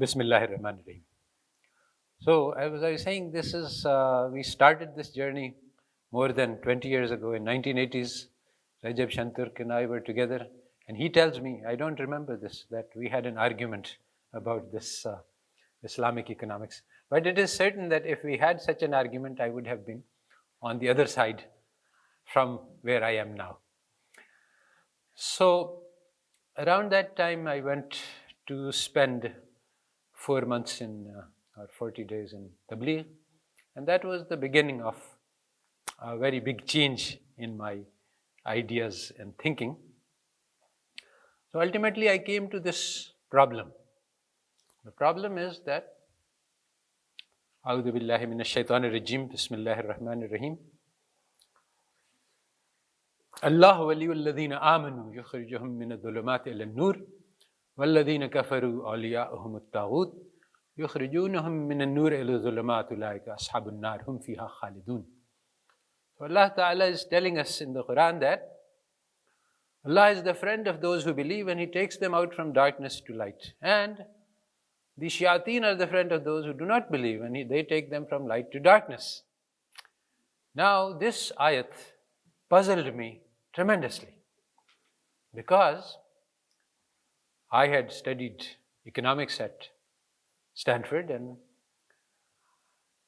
Bismillahirrahmanirrahim. So, as I was saying, this is we started this journey more than 20 years ago in 1980s. Rajab Shanturk and I were together, and he tells me, I don't remember this, that we had an argument about this Islamic economics. But it is certain that if we had such an argument, I would have been on the other side from where I am now. So, around that time, I went to spend 4 months or 40 days in Tabligh, and that was the beginning of a very big change in my ideas and thinking. So ultimately, I came to this problem. The problem is that A'udhu billahi minash shaitanir rajim, Bismillahir Rahmanir Rahim. Allahu waliyul ladhina amanu yukhrijuhum min adh-dhulumati ila an-nur walladhina kafaru awliya'uhum at-taghut yukhrijunahum min an-nur ila adh-dhulumat ulaika ashabun nar hum fiha khalidun. So Allah Ta'ala is telling us in the Quran that Allah is the friend of those who believe and He takes them out from darkness to light. And the shayateen are the friend of those who do not believe and they take them from light to darkness. Now this ayat puzzled me tremendously because I had studied economics at Stanford and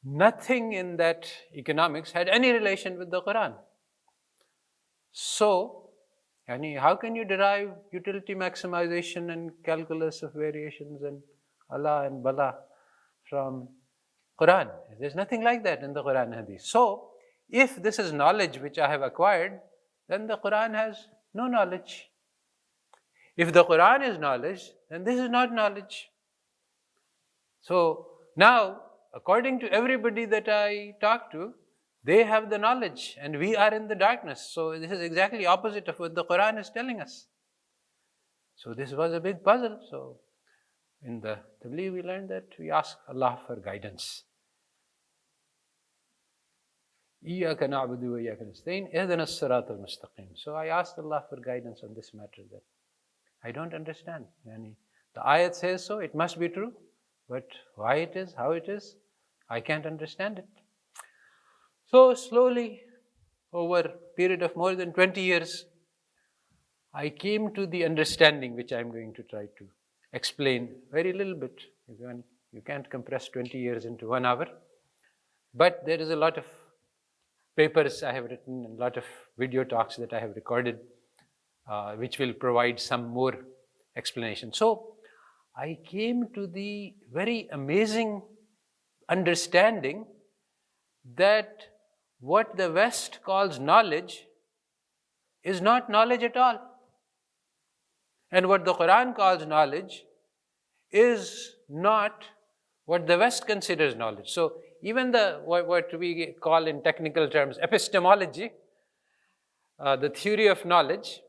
nothing in that economics had any relation with the Quran. So, how can you derive utility maximization and calculus of variations and Allah and Bala from Quran? There's nothing like that in the Quran and Hadith. So, if this is knowledge which I have acquired, then the Quran has no knowledge. If the Quran is knowledge, then this is not knowledge. So, now, according to everybody that I talk to, they have the knowledge and we are in the darkness. So this is exactly opposite of what the Quran is telling us. So this was a big puzzle. So in the Tabligh we learned that we ask Allah for guidance. إِيَّاكَ نَعْبُدُ وَإِيَّاكَ نَسْتَعِينُ اهْدِنَا الصِّرَاطَ الْمُسْتَقِيمَ. So I asked Allah for guidance on this matter that I don't understand. The ayat says so, it must be true. But why it is, how it is, I can't understand it. So slowly, over a period of more than 20 years, I came to the understanding which I'm going to try to explain very little bit. You can't compress 20 years into 1 hour. But there is a lot of papers I have written and a lot of video talks that I have recorded which will provide some more explanation. So I came to the very amazing understanding that what the West calls knowledge is not knowledge at all. And what the Quran calls knowledge is not what the West considers knowledge. So even what we call in technical terms epistemology, the theory of knowledge,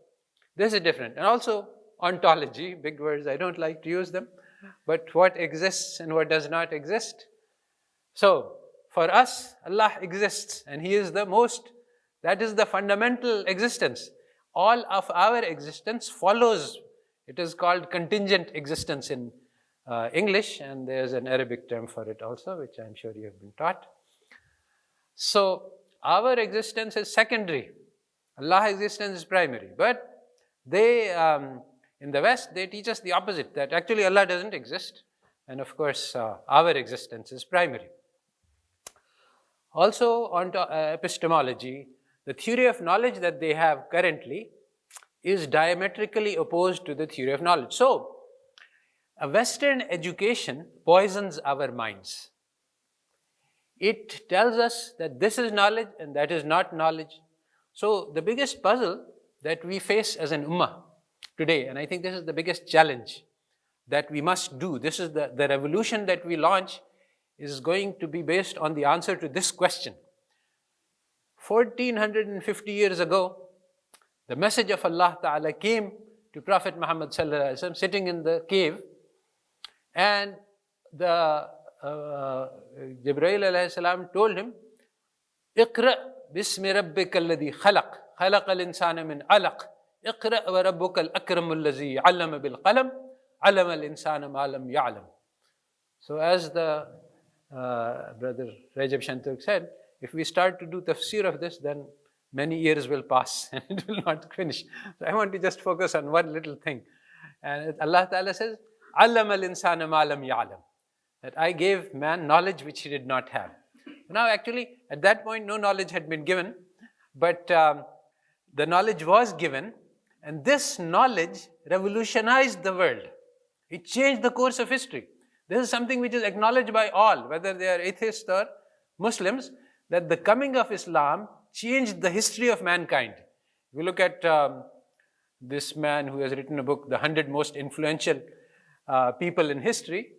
this is different. And also ontology, big words, I don't like to use them, but what exists and what does not exist. So for us, Allah exists and He is the most, that is the fundamental existence. All of our existence follows, it is called contingent existence in English, and there's an Arabic term for it also, which I'm sure you have been taught. So our existence is secondary. Allah's existence is primary. But they, in the West, they teach us the opposite, that actually Allah doesn't exist. And of course, our existence is primary. Also, on epistemology, the theory of knowledge that they have currently is diametrically opposed to the theory of knowledge. So, a Western education poisons our minds. It tells us that this is knowledge and that is not knowledge. So, the biggest puzzle that we face as an ummah today, and I think this is the biggest challenge that we must do, this is the revolution that we launch, is going to be based on the answer to this question. 1450 years ago, the message of Allah Ta'ala came to Prophet Muhammad Sallallahu Alaihi Wasallam sitting in the cave, and the Jibreel Alayhi Salam told him, اقرأ باسم ربك الذي خلق خلق الإنسان من علق اقرأ وربك الأكرم الذي علم بالقلم علم الإنسان ما لم يعلم. So as the brother Rajab Shanturk said, if we start to do tafsir of this, then many years will pass and it will not finish. So I want to just focus on one little thing. And Allah Ta'ala says, "Allama al-insana ma lam ya'lam." That I gave man knowledge which he did not have. Now actually, at that point, no knowledge had been given, but the knowledge was given, and this knowledge revolutionized the world. It changed the course of history. This is something which is acknowledged by all, whether they are atheists or Muslims, that the coming of Islam changed the history of mankind. If you look at this man who has written a book, The 100 Most Influential People in History,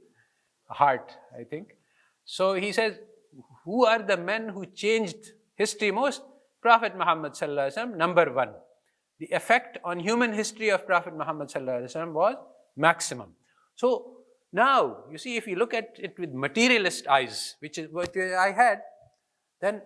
Hart, I think. So he says, who are the men who changed history most? Prophet Muhammad Sallallahu Alaihi Wasallam, number one. The effect on human history of Prophet Muhammad Sallallahu Alaihi Wasallam was maximum. So now, you see, if you look at it with materialist eyes, which is what I had, then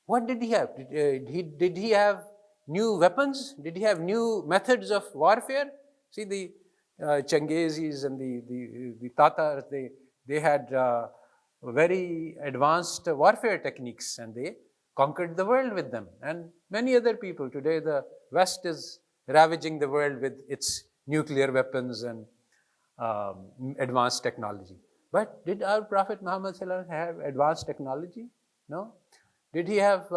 what did he have? Did he have new weapons? Did he have new methods of warfare? See, the Changezis and the Tatars, they had very advanced warfare techniques, and they conquered the world with them. And many other people. Today, the West is ravaging the world with its nuclear weapons and advanced technology. But did our Prophet Muhammad Sallallahu Alaihi Wasallam have advanced technology? No. Did he have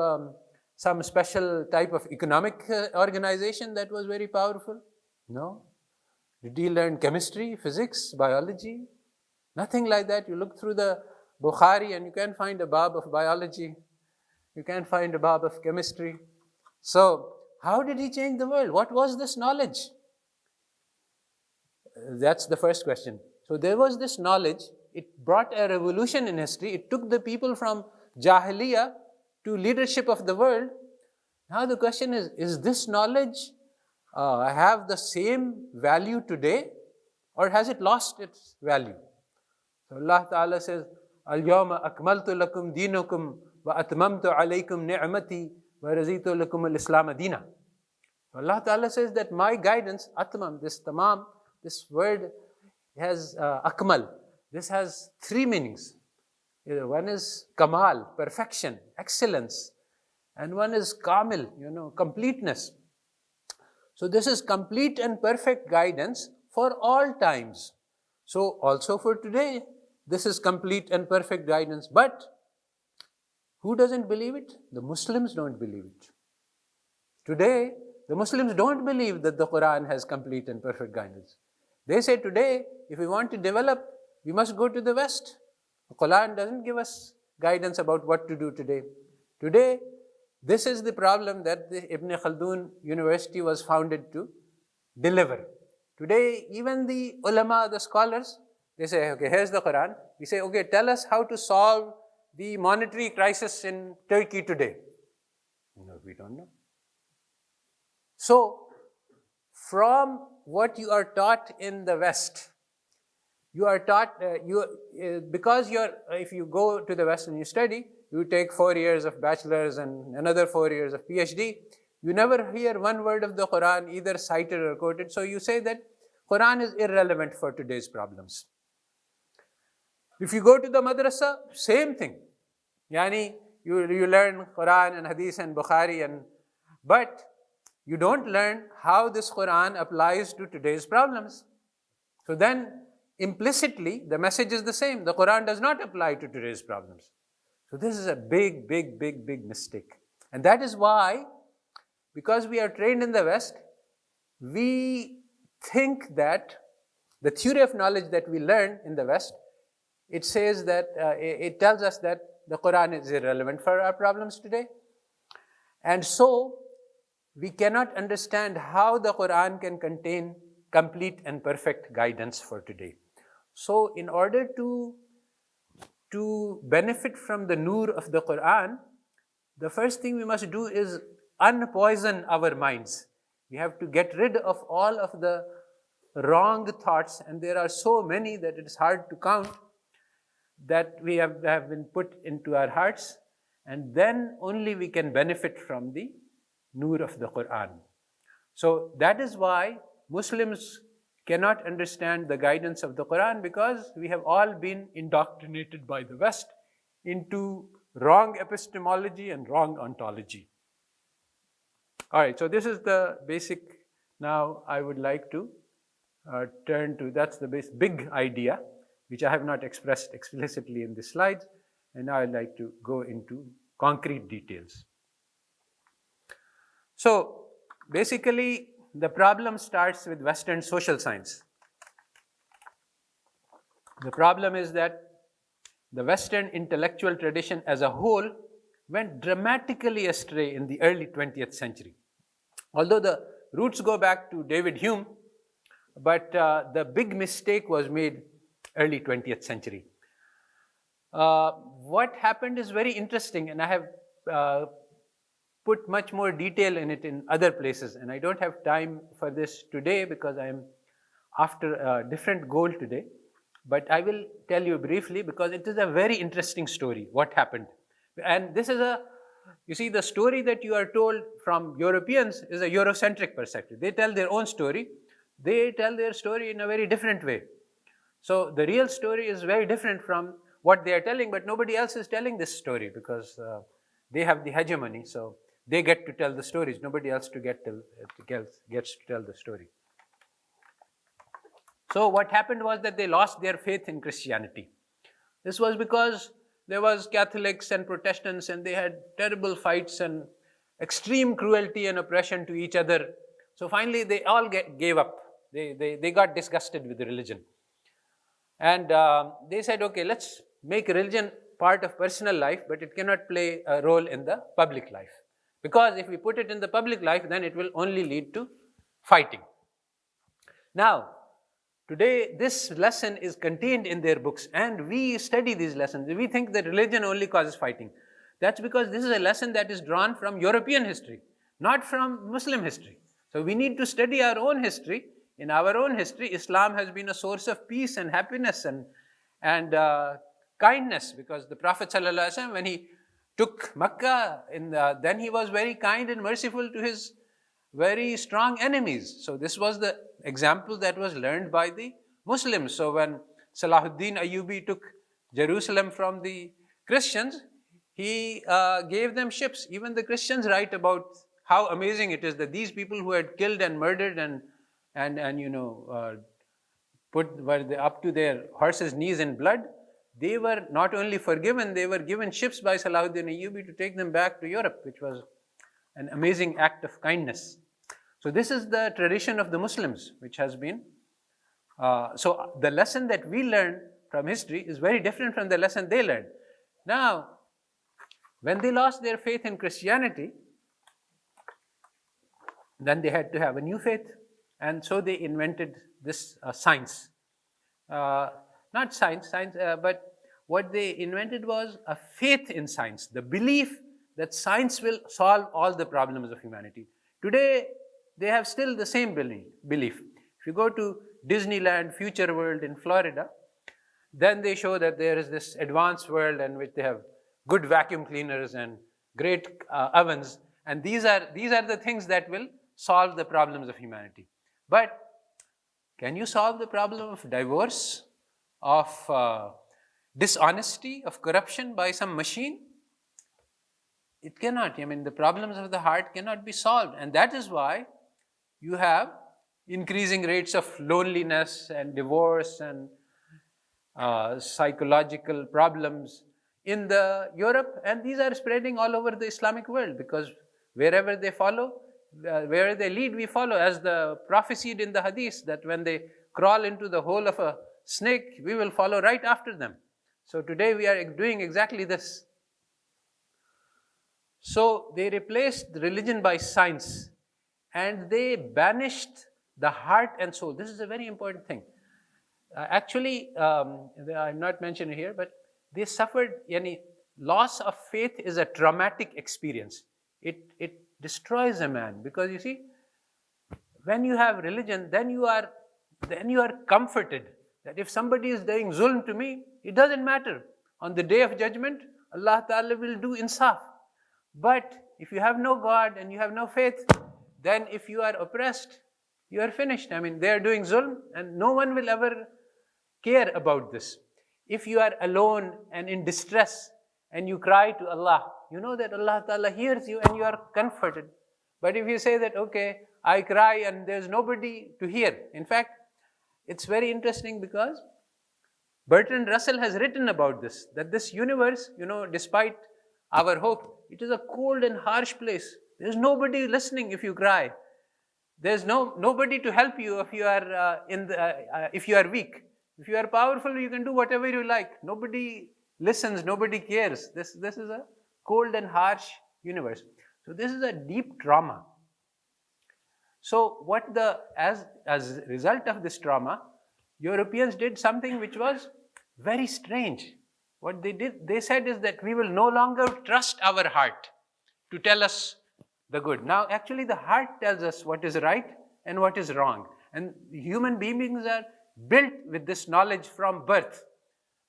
some special type of economic organization that was very powerful? No. Did he learn chemistry, physics, biology? Nothing like that. You look through the Bukhari and you can't find a bab of biology. You can't find a bab of chemistry. So, how did he change the world? What was this knowledge? That's the first question. So there was this knowledge. It brought a revolution in history. It took the people from Jahiliyyah to leadership of the world. Now the question is this knowledge have the same value today, or has it lost its value? So Allah Ta'ala says, "Al-yawma akmaltu lakum dinakum wa atmamtu alaykum ni'mati wa razitu lakum al-islam dina." Allah Ta'ala says that my guidance, atmam, this tamam, this word has akmal. This has three meanings. One is kamal, perfection, excellence. And one is kamil, completeness. So this is complete and perfect guidance for all times. So also for today, this is complete and perfect guidance. But who doesn't believe it? The Muslims don't believe it. Today, the Muslims don't believe that the Quran has complete and perfect guidance. They say today, if we want to develop, we must go to the West. The Quran doesn't give us guidance about what to do today. Today, this is the problem that the Ibn Haldun University was founded to deliver. Today, even the ulama, the scholars, they say, okay, here's the Quran. We say, okay, tell us how to solve the monetary crisis in Turkey today. No, we don't know. So, from what you are taught in the West, you are taught, if you go to the West and you study, you take 4 years of bachelor's and another 4 years of PhD, you never hear one word of the Quran either cited or quoted. So you say that Quran is irrelevant for today's problems. If you go to the madrasa, same thing. Yani, you learn Quran and Hadith and Bukhari, but you don't learn how this Quran applies to today's problems. So then, implicitly, the message is the same. The Quran does not apply to today's problems. So this is a big, big, big, big mistake. And that is why, because we are trained in the West, we think that the theory of knowledge that we learn in the West, it says that, it tells us that the Quran is irrelevant for our problems today. And so, we cannot understand how the Quran can contain complete and perfect guidance for today. So, in order to benefit from the nur of the Quran, the first thing we must do is unpoison our minds. We have to get rid of all of the wrong thoughts, and there are so many that it is hard to count, that we have been put into our hearts, and then only we can benefit from the nur of the Quran. So that is why Muslims cannot understand the guidance of the Quran because we have all been indoctrinated by the West into wrong epistemology and wrong ontology. All right, so this is the basic. Now I would like to turn to, that's the big idea, which I have not expressed explicitly in the slides, and now I'd like to go into concrete details. So basically, the problem starts with Western social science. The problem is that the Western intellectual tradition as a whole went dramatically astray in the early 20th century. Although the roots go back to David Hume, but the big mistake was made early 20th century. What happened is very interesting, and I have put much more detail in it in other places, and I don't have time for this today because I am after a different goal today. But I will tell you briefly because it is a very interesting story, what happened. And this is you see, the story that you are told from Europeans is a Eurocentric perspective. They tell their own story. They tell their story in a very different way. So the real story is very different from what they are telling, but nobody else is telling this story because they have the hegemony. So they get to tell the stories. Nobody else gets to tell the story. So what happened was that they lost their faith in Christianity. This was because there was Catholics and Protestants, and they had terrible fights and extreme cruelty and oppression to each other. So finally, they all gave up. They got disgusted with the religion. And they said, okay, let's make religion part of personal life, but it cannot play a role in the public life. Because if we put it in the public life, then it will only lead to fighting. Now, today, this lesson is contained in their books, and we study these lessons. We think that religion only causes fighting. That's because this is a lesson that is drawn from European history, not from Muslim history. So we need to study our own history. In our own history, Islam has been a source of peace and happiness and kindness, because the Prophet ﷺ, when he took Makkah, then he was very kind and merciful to his very strong enemies. So this was the example that was learned by the Muslims. So when Salahuddin Ayyubi took Jerusalem from the Christians, he gave them ships. Even the Christians write about how amazing it is that these people who had killed and murdered and were up to their horses' knees in blood, they were not only forgiven, they were given ships by Salahuddin Ayyubi to take them back to Europe, which was an amazing act of kindness. So this is the tradition of the Muslims, which has been. So the lesson that we learn from history is very different from the lesson they learned. Now, when they lost their faith in Christianity, then they had to have a new faith. And so they invented this science. Not science, but what they invented was a faith in science, the belief that science will solve all the problems of humanity. Today, they have still the same belief. If you go to Disneyland, Future World in Florida, then they show that there is this advanced world in which they have good vacuum cleaners and great ovens, and these are the things that will solve the problems of humanity. But can you solve the problem of divorce, of dishonesty, of corruption by some machine? It cannot. I mean, the problems of the heart cannot be solved, and that is why you have increasing rates of loneliness and divorce and psychological problems in the Europe, and these are spreading all over the Islamic world, because wherever they follow, where they lead, we follow, as the prophesied in the hadith, that when they crawl into the hole of a snake, we will follow right after them. So today we are doing exactly this. So they replaced religion by science, and they banished the heart and soul. This is a very important thing. Actually, I'm not mentioning here, but they suffered, loss of faith is a traumatic experience. It destroys a man, because you see, when you have religion, then you are comforted that if somebody is doing zulm to me, it doesn't matter. On the day of judgment, Allah Ta'ala will do insaf. But if you have no God and you have no faith, then if you are oppressed, you are finished. I mean, they are doing zulm and no one will ever care about this. If you are alone and in distress and you cry to Allah, you know that Allah Ta'ala hears you and you are comforted. But if you say that, okay, I cry and there's nobody to hear. In fact, it's very interesting because Bertrand Russell has written about this, that this universe, despite our hope, it is a cold and harsh place. There's nobody listening if you cry. There's nobody to help you if you are if you are weak. If you are powerful, you can do whatever you like. Nobody listens, nobody cares. This is a cold and harsh universe. So this is a deep trauma. So as a result of this trauma, Europeans did something which was very strange. What they said is that we will no longer trust our heart to tell us the good. Now, actually, the heart tells us what is right and what is wrong. And human beings are built with this knowledge from birth.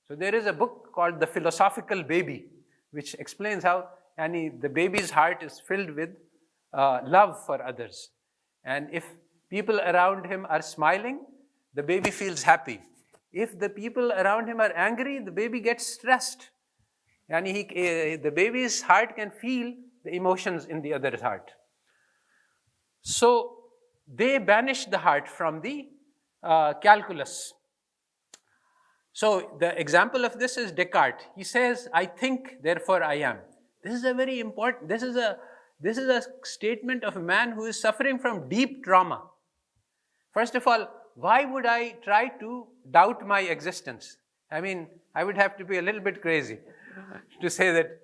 So there is a book called The Philosophical Baby, which explains how the baby's heart is filled with love for others. And if people around him are smiling, the baby feels happy. If the people around him are angry, the baby gets stressed. And the baby's heart can feel the emotions in the other's heart. So they banished the heart from the calculus. So the example of this is Descartes. He says, I think, therefore I am. This is a very important, this is a statement of a man who is suffering from deep trauma. First of all, why would I try to doubt my existence? I mean, I would have to be a little bit crazy to say that,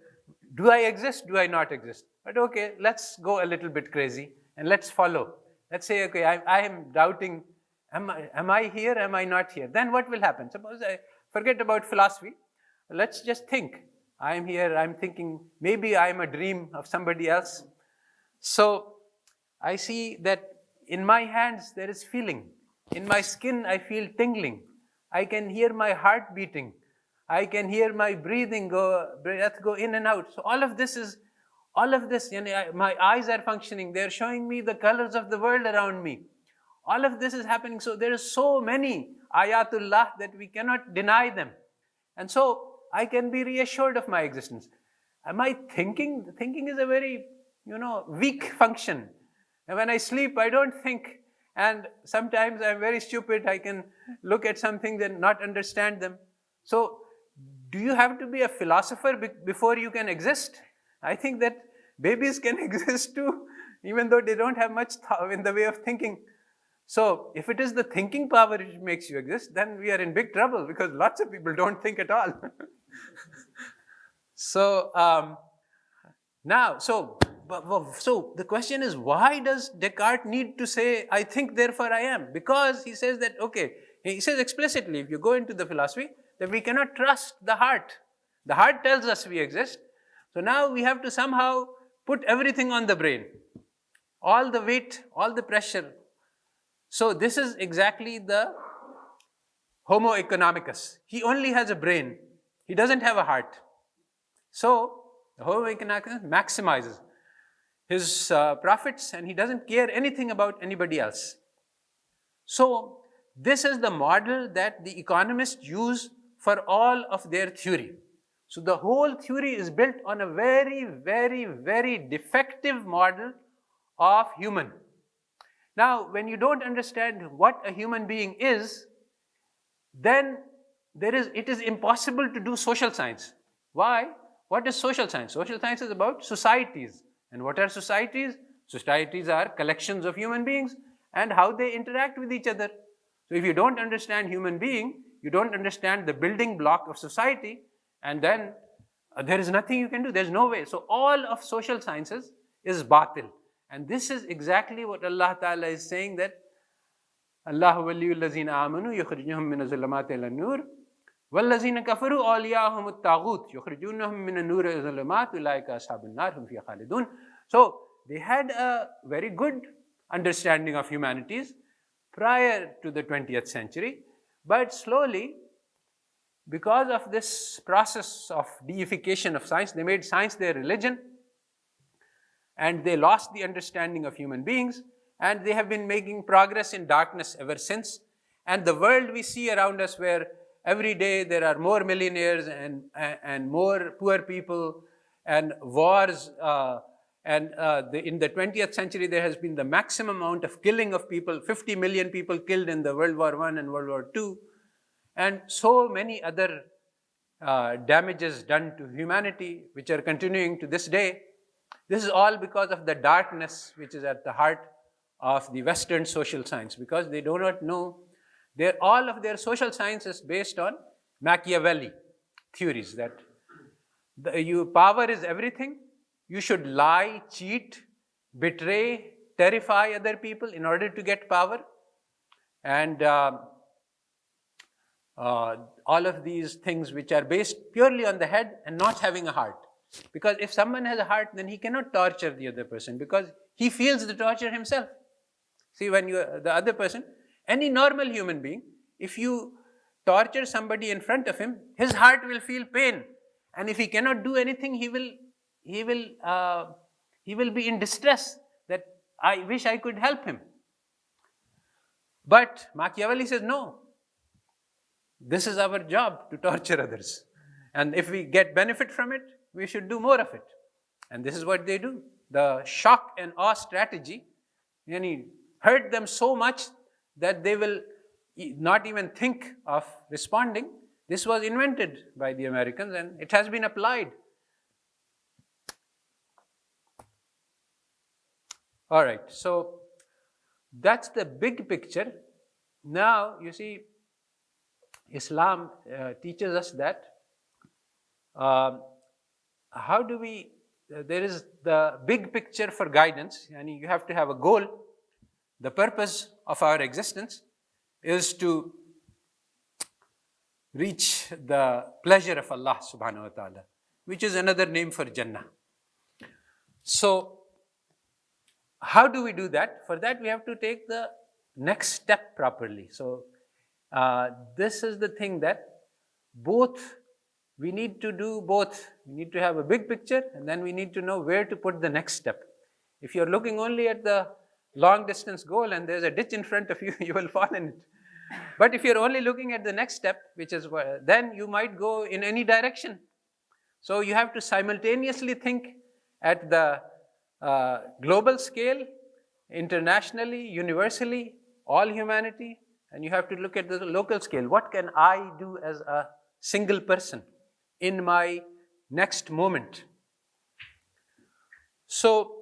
do I exist, do I not exist? But okay, let's go a little bit crazy and let's follow. Let's say, okay, I am doubting, am I here, am I not here? Then what will happen? Suppose I forget about philosophy. Let's just think. I am here, I'm thinking, maybe I am a dream of somebody else. So I see that in my hands there is feeling. In my skin I feel tingling. I can hear my heart beating. I can hear my breath go in and out. So all of this, my eyes are functioning. They're showing me the colors of the world around me. All of this is happening. So there are so many ayatullah that we cannot deny them. And so I can be reassured of my existence. Am I thinking? Thinking is a very, weak function. And when I sleep, I don't think. And sometimes I'm very stupid. I can look at something and not understand them. So do you have to be a philosopher before you can exist? I think that babies can exist too, even though they don't have much in the way of thinking. So if it is the thinking power which makes you exist, then we are in big trouble because lots of people don't think at all. So so the question is, why does Descartes need to say, I think, therefore I am? Because he says that, okay, he says explicitly, if you go into the philosophy, that we cannot trust the heart. The heart tells us we exist. So now we have to somehow put everything on the brain. All the weight, all the pressure. So this is exactly the Homo economicus. He only has a brain. He doesn't have a heart. So the Homo economicus maximizes his profits and he doesn't care anything about anybody else. So this is the model that the economists use for all of their theory. So the whole theory is built on a very, very, very defective model of human. Now, when you don't understand what a human being is, then it is impossible to do social science. Why? What is social science? Social science is about societies. And what are societies? Societies are collections of human beings and how they interact with each other. So if you don't understand human being, you don't understand the building block of society, and then there is nothing you can do. There's no way. So all of social sciences is batil. And this is exactly what Allah Ta'ala is saying, that Allahu waliyul lazina amanu yukhrijuhum min az-zulumati ila an-nur wal-lazina kafaru awliyahum at-taghut yukhrijunahum min an-nur ila az-zulumat ulaika ashabun nar hum fiha khalidun. So they had a very good understanding of humanities prior to the 20th century, but slowly, because of this process of deification of science, they made science their religion and they lost the understanding of human beings. and they have been making progress in darkness ever since. And the world we see around us, where every day there are more millionaires and more poor people, and wars, in the 20th century there has been the maximum amount of killing of people, 50 million people killed in the World War I and World War II, and so many other damages done to humanity, which are continuing to this day. This is all because of the darkness which is at the heart of the Western social science, because they do not know. All of their social science is based on Machiavelli theories, that power is everything. You should lie, cheat, betray, terrify other people in order to get power. And all of these things which are based purely on the head and not having a heart. Because if someone has a heart, then he cannot torture the other person, because he feels the torture himself. See, when the other person, any normal human being, if you torture somebody in front of him, his heart will feel pain. And if he cannot do anything, he will be in distress, that I wish I could help him. But Machiavelli says, no, this is our job to torture others. And if we get benefit from it, we should do more of it. And this is what they do. The shock and awe strategy hurt them so much that they will not even think of responding. This was invented by the Americans and it has been applied. All right, so that's the big picture. Now, you see, Islam teaches us that how do we, there is the big picture for guidance, and you have to have a goal. The purpose of our existence is to reach the pleasure of Allah subhanahu wa ta'ala, which is another name for Jannah. So, how do we do that? For that, we have to take the next step properly. So, this is the thing that we need to do both. We need to have a big picture, and then we need to know where to put the next step. If you're looking only at the long distance goal and there's a ditch in front of you, you will fall in it. But if you're only looking at the next step, which is then you might go in any direction. So you have to simultaneously think at the global scale, internationally, universally, all humanity, and you have to look at the local scale. What can I do as a single person in my next moment? So,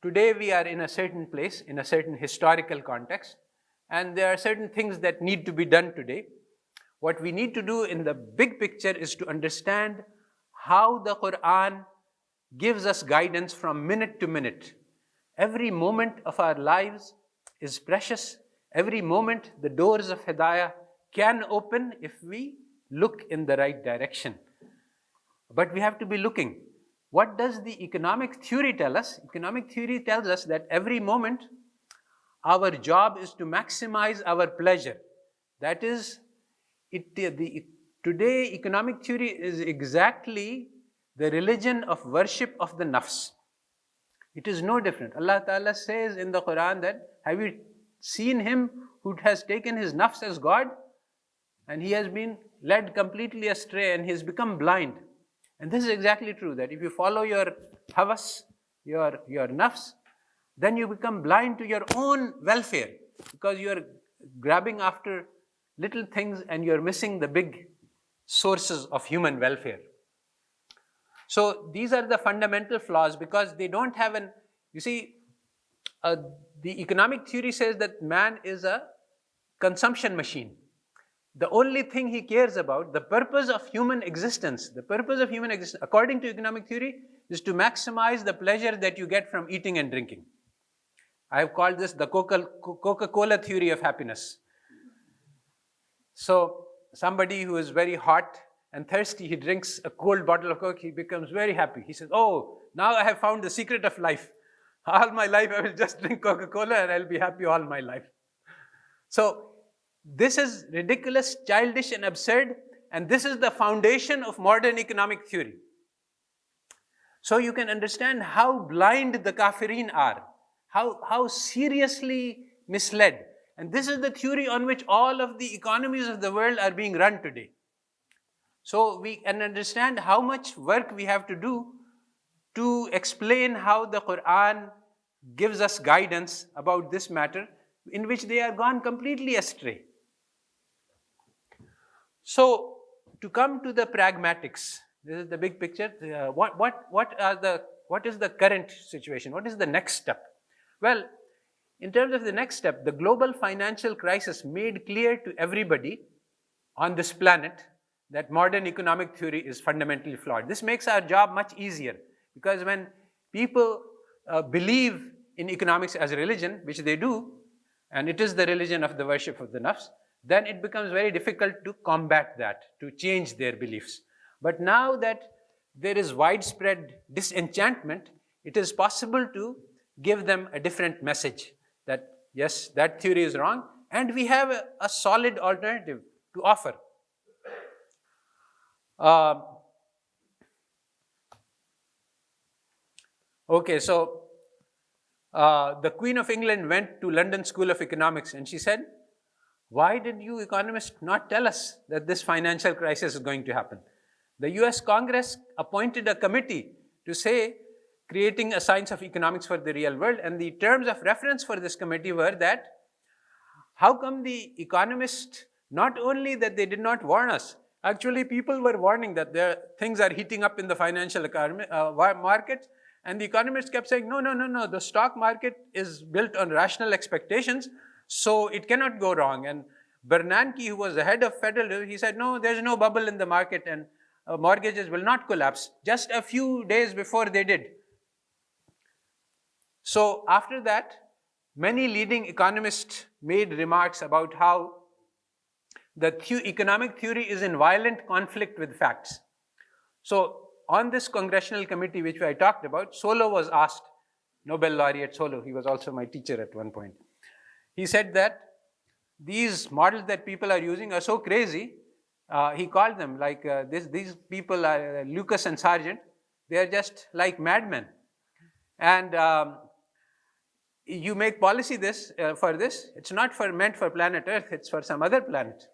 today we are in a certain place, in a certain historical context, and there are certain things that need to be done today. What we need to do in the big picture is to understand how the Quran gives us guidance from minute to minute. Every moment of our lives is precious. Every moment the doors of Hidayah can open if we look in the right direction. But we have to be looking. What does the economic theory tell us? Economic theory tells us that every moment our job is to maximize our pleasure. That is, today economic theory is exactly the religion of worship of the nafs. It is no different. Allah Ta'ala says in the Quran that, have you seen him who has taken his nafs as God? And he has been led completely astray and he has become blind. And this is exactly true, that if you follow your havas, your nafs, then you become blind to your own welfare, because you are grabbing after little things and you are missing the big sources of human welfare. So these are the fundamental flaws, because they don't have you see, the economic theory says that man is a consumption machine. The only thing he cares about, the purpose of human existence, according to economic theory, is to maximize the pleasure that you get from eating and drinking. I have called this the Coca-Cola theory of happiness. So, somebody who is very hot and thirsty, he drinks a cold bottle of Coke, he becomes very happy. He says, oh, now I have found the secret of life. All my life I will just drink Coca-Cola and I'll be happy all my life. So, this is ridiculous, childish and absurd, and this is the foundation of modern economic theory. So you can understand how blind the kafirin are, how seriously misled. And this is the theory on which all of the economies of the world are being run today. So we can understand how much work we have to do to explain how the Quran gives us guidance about this matter, in which they are gone completely astray. So, to come to the pragmatics, this is the big picture. What is the current situation? What is the next step? Well, in terms of the next step, the global financial crisis made clear to everybody on this planet that modern economic theory is fundamentally flawed. This makes our job much easier, because when people believe in economics as a religion, which they do, and it is the religion of the worship of the nafs, then it becomes very difficult to combat that, to change their beliefs. But now that there is widespread disenchantment, it is possible to give them a different message that, yes, that theory is wrong, and we have a solid alternative to offer. Okay, so the Queen of England went to London School of Economics and she said, "Why did you economists not tell us that this financial crisis is going to happen?" The US Congress appointed a committee to say, creating a science of economics for the real world, and the terms of reference for this committee were that, how come the economists, not only that they did not warn us, actually people were warning that things are heating up in the financial markets, and the economists kept saying, no, the stock market is built on rational expectations, so it cannot go wrong. And Bernanke, who was the head of Federal, he said, no, there's no bubble in the market and mortgages will not collapse, just a few days before they did. So after that, many leading economists made remarks about how the economic theory is in violent conflict with facts. So on this congressional committee which I talked about, Solow was asked, Nobel laureate Solow, he was also my teacher at one point. He said that these models that people are using are so crazy, he called them like these people are Lucas and Sargent, they are just like madmen. And you make policy for this, it's not meant for planet Earth, it's for some other planet.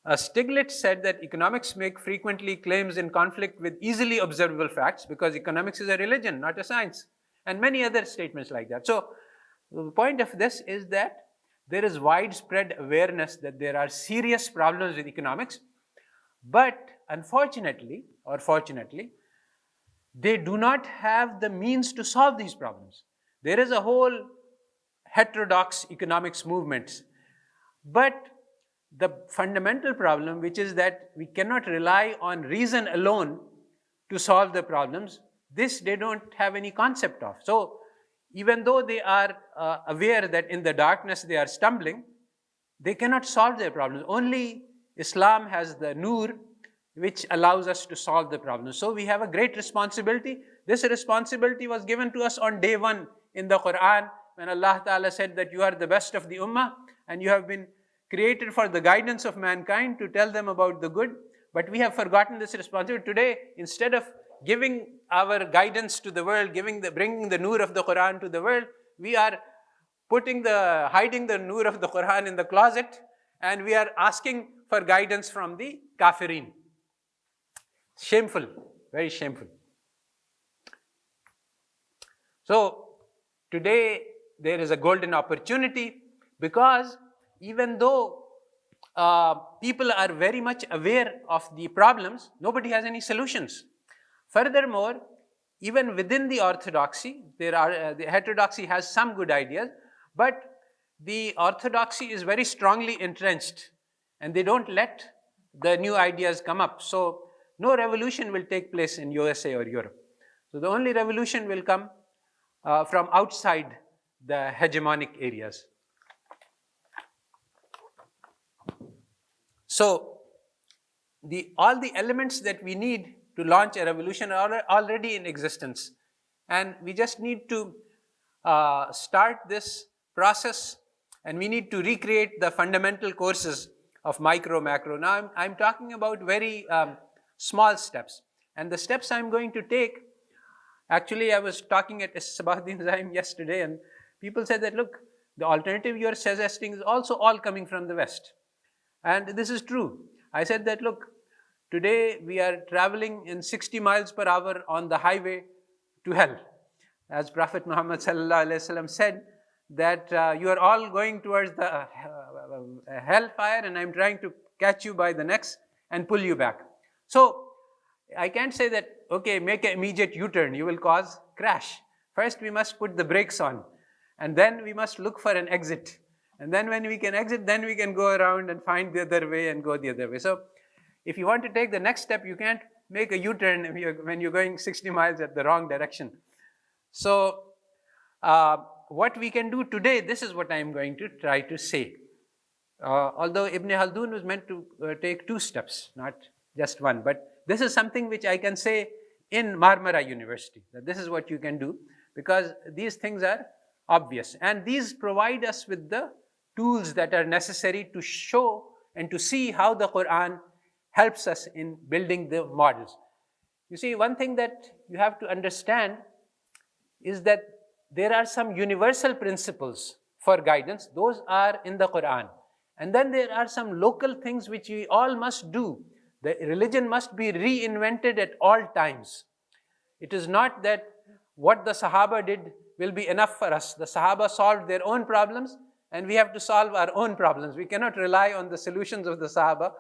Stiglitz said that economics make frequently claims in conflict with easily observable facts because economics is a religion, not a science, and many other statements like that. So the point of this is that there is widespread awareness that there are serious problems with economics, but unfortunately, or fortunately, they do not have the means to solve these problems. There is a whole heterodox economics movement, but the fundamental problem, which is that we cannot rely on reason alone to solve the problems, this they don't have any concept of. So even though they are aware that in the darkness they are stumbling, they cannot solve their problems. Only Islam has the nur, which allows us to solve the problems. So we have a great responsibility. This responsibility was given to us on day one in the Quran, when Allah Ta'ala said that you are the best of the ummah and you have been created for the guidance of mankind to tell them about the good. But we have forgotten this responsibility. Today, instead of giving our guidance to the world, bringing the nur of the Quran to the world, we are hiding the nur of the Quran in the closet, and we are asking for guidance from the kafirin. Shameful, very shameful. So today there is a golden opportunity, because even though people are very much aware of the problems, nobody has any solutions. Furthermore, even within the orthodoxy, the heterodoxy has some good ideas, but the orthodoxy is very strongly entrenched and they don't let the new ideas come up. So no revolution will take place in USA or Europe. So the only revolution will come from outside the hegemonic areas. So all the elements that we need to launch a revolution are already in existence. And we just need to start this process, and we need to recreate the fundamental courses of micro, macro. Now I'm talking about very small steps. And the steps I'm going to take Actually, I was talking at Sabahuddin Zaim yesterday, and people said that, look, the alternative you're suggesting is also all coming from the West. And this is true. I said that, look, today we are traveling in 60 miles per hour on the highway to hell. As Prophet Muhammad said, that you are all going towards the hellfire, and I'm trying to catch you by the necks and pull you back. So I can't say that, okay, make an immediate U-turn, you will cause crash. First we must put the brakes on, and then we must look for an exit. And then when we can exit, then we can go around and find the other way and go the other way. So if you want to take the next step, you can't make a U-turn when you're going 60 miles at the wrong direction. So what we can do today, this is what I'm going to try to say. Although Ibn Haldun was meant to take 2 steps, not just 1. But this is something which I can say in Marmara University, that this is what you can do, because these things are obvious. And these provide us with the tools that are necessary to show and to see how the Quran helps us in building the models. You see, one thing that you have to understand is that there are some universal principles for guidance. Those are in the Quran. And then there are some local things which we all must do. The religion must be reinvented at all times. It is not that what the Sahaba did will be enough for us. The Sahaba solved their own problems, and we have to solve our own problems. We cannot rely on the solutions of the Sahaba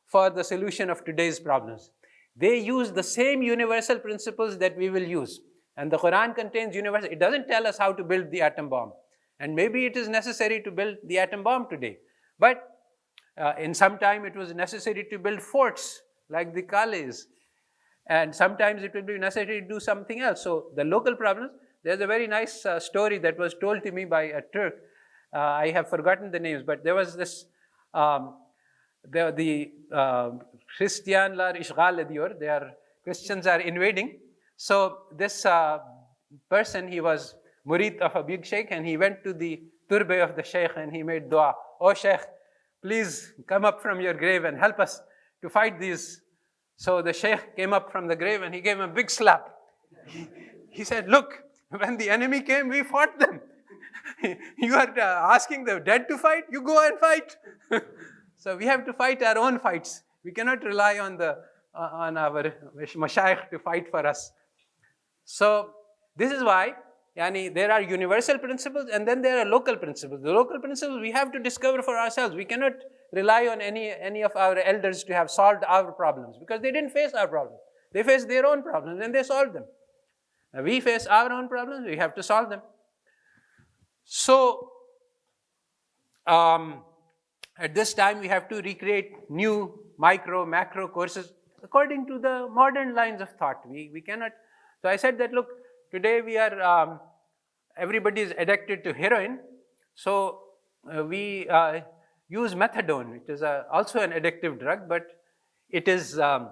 for the solution of today's problems. They use the same universal principles that we will use. And the Quran contains universal. It doesn't tell us how to build the atom bomb. And maybe it is necessary to build the atom bomb today. But in some time it was necessary to build forts like the Calais. And sometimes it will be necessary to do something else. So the local problems, there's a very nice story that was told to me by a Turk. I have forgotten the names, but there was this, the Christianlar ishgal ediyor, Christians are invading. So this person, he was murid of a big sheikh, and he went to the turbe of the sheikh and he made dua. Oh sheikh, please come up from your grave and help us to fight these. So the sheikh came up from the grave and he gave him a big slap. He said, look, when the enemy came, we fought them. You are asking the dead to fight? You go and fight. So we have to fight our own fights. We cannot rely on our mashayikh to fight for us. So this is why there are universal principles and then there are local principles. The local principles we have to discover for ourselves. We cannot rely on any of our elders to have solved our problems, because they didn't face our problems. They faced their own problems and they solved them. Now we face our own problems, we have to solve them. So at this time we have to recreate new micro, macro courses according to the modern lines of thought. We cannot. So I said that, look, today we are, everybody is addicted to heroin. So we use methadone, which is also an addictive drug, but it is less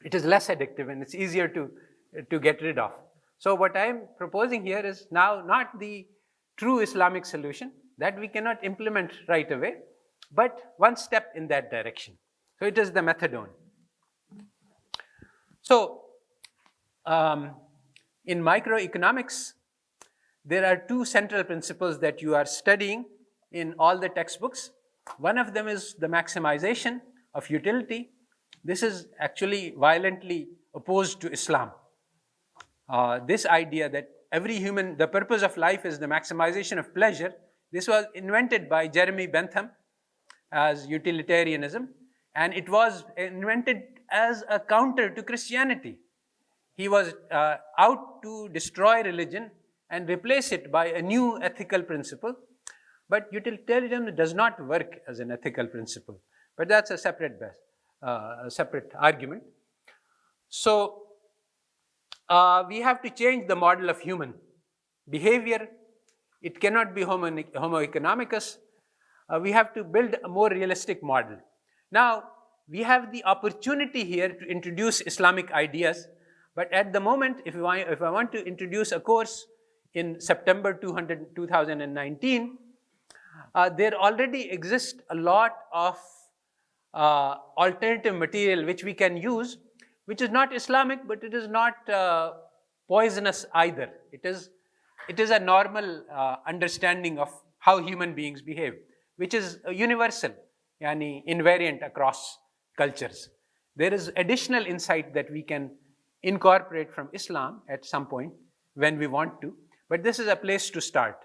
addictive and it's easier to get rid of. So what I am proposing here is now not the true Islamic solution that we cannot implement right away, but one step in that direction. So it is the methadone. So in microeconomics, there are 2 central principles that you are studying in all the textbooks. One of them is the maximization of utility. This is actually violently opposed to Islam. This idea that the purpose of life is the maximization of pleasure, this was invented by Jeremy Bentham as utilitarianism, and it was invented as a counter to Christianity. He was out to destroy religion and replace it by a new ethical principle. But utilitarianism does not work as an ethical principle. But that's a separate argument. So we have to change the model of human behavior. It cannot be homo economicus. We have to build a more realistic model. Now, we have the opportunity here to introduce Islamic ideas. But at the moment, if I want to introduce a course in September 2019, there already exists a lot of alternative material which we can use, which is not Islamic, but it is not poisonous either. It is a normal understanding of how human beings behave, which is universal, yani invariant across cultures. There is additional insight that we can incorporate from Islam at some point when we want to, but this is a place to start.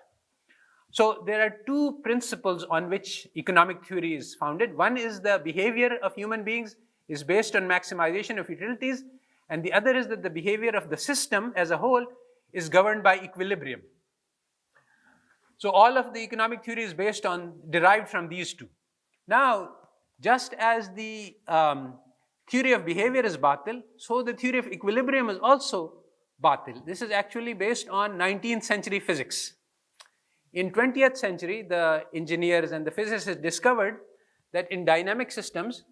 So there are two principles on which economic theory is founded. One is the behavior of human beings is based on maximization of utilities, and the other is that the behavior of the system as a whole is governed by equilibrium. So all of the economic theory is derived from these two. Now, just as the theory of behavior is batil, so the theory of equilibrium is also batil. This is actually based on 19th century physics. In 20th century, the engineers and the physicists discovered that in dynamic systems,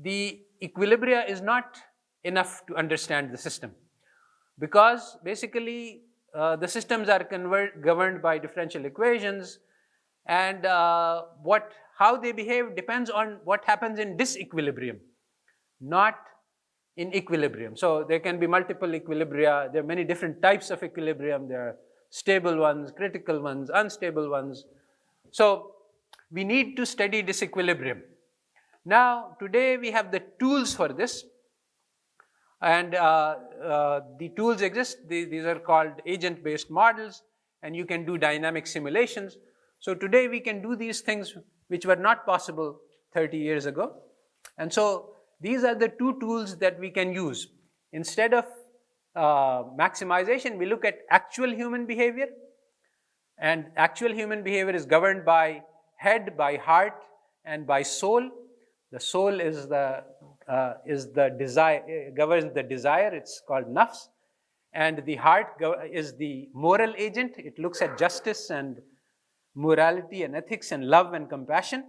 the equilibria is not enough to understand the system, because basically the systems are governed by differential equations, and how they behave depends on what happens in disequilibrium, not in equilibrium. So there can be multiple equilibria. There are many different types of equilibrium. There are stable ones, critical ones, unstable ones. So we need to study disequilibrium. Now, today we have the tools for this, and the tools exist. These are called agent-based models, and you can do dynamic simulations. So today we can do these things which were not possible 30 years ago. And so these are the two tools that we can use. Instead of maximization, we look at actual human behavior, and actual human behavior is governed by head, by heart, and by soul. The soul is the desire, governs the desire. It's called nafs, and the heart is the moral agent. It looks at justice and morality and ethics and love and compassion.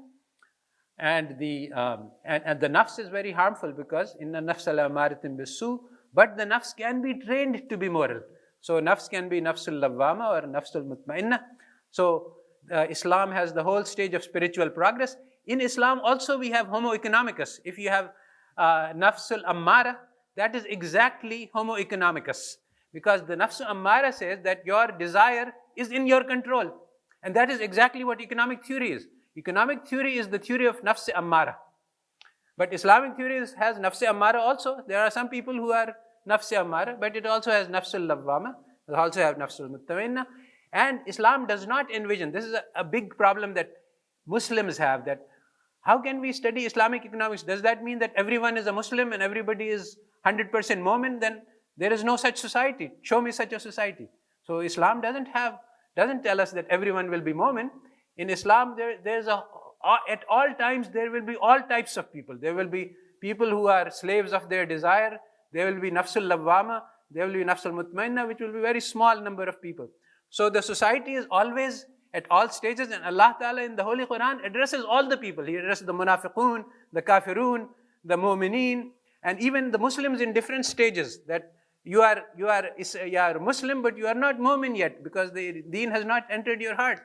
And the nafs is very harmful, because inna nafs ala amaratin bisu, but the nafs can be trained to be moral. So nafs can be nafsul lawwama or nafsul mutmainna. So Islam has the whole stage of spiritual progress. In Islam also we have homo economicus. If you have nafsul ammara, that is exactly homo economicus, because the nafsul ammara says that your desire is in your control, and that is exactly what economic theory is. Economic theory is the theory of nafs ammara. But Islamic theory has nafs ammara also. There are some people who are nafs ammara, but it also has nafsul lawwama. It also has nafsul mutmainna. And Islam does not envision, this is a big problem that Muslims have, that how can we study Islamic economics? Does that mean that everyone is a Muslim and everybody is 100% Mu'min? Then there is no such society. Show me such a society. So Islam doesn't tell us that everyone will be Mu'min. In Islam, at all times there will be all types of people. There will be people who are slaves of their desire. There will be nafsul lawwama. There will be nafsul mutmainna, which will be a very small number of people. So the society is always at all stages, and Allah Ta'ala in the Holy Quran addresses all the people. He addresses the munafiqun, the kafirun, the mu'mineen, and even the Muslims in different stages, that you are Muslim, but you are not mu'min yet, because the deen has not entered your heart.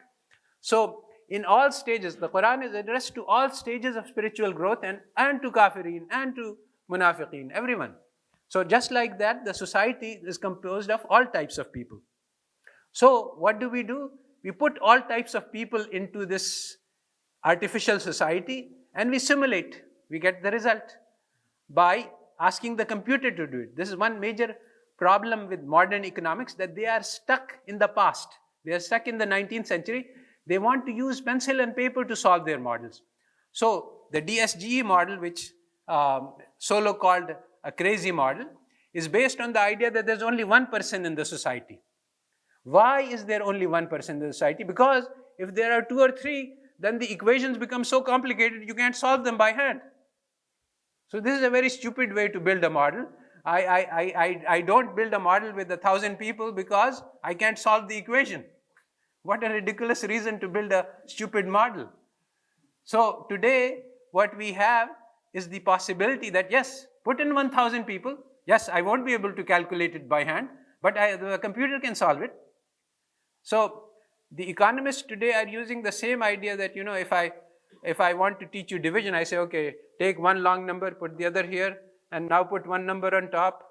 So in all stages, the Quran is addressed to all stages of spiritual growth, and to kafirin, and to munafiqeen, everyone. So just like that, the society is composed of all types of people. So what do? We put all types of people into this artificial society, and we simulate. We get the result by asking the computer to do it. This is one major problem with modern economics, that they are stuck in the past. They are stuck in the 19th century. They want to use pencil and paper to solve their models. So the DSGE model, which Solow called a crazy model, is based on the idea that there's only one person in the society. Why is there only one person in the society? Because if there are two or three, then the equations become so complicated you can't solve them by hand. So this is a very stupid way to build a model. I don't build a model with 1,000 people because I can't solve the equation. What a ridiculous reason to build a stupid model. So today, what we have is the possibility that yes, put in 1,000 people. Yes, I won't be able to calculate it by hand, but the computer can solve it. So the economists today are using the same idea that, if I want to teach you division, I say, okay, take one long number, put the other here, and now put one number on top,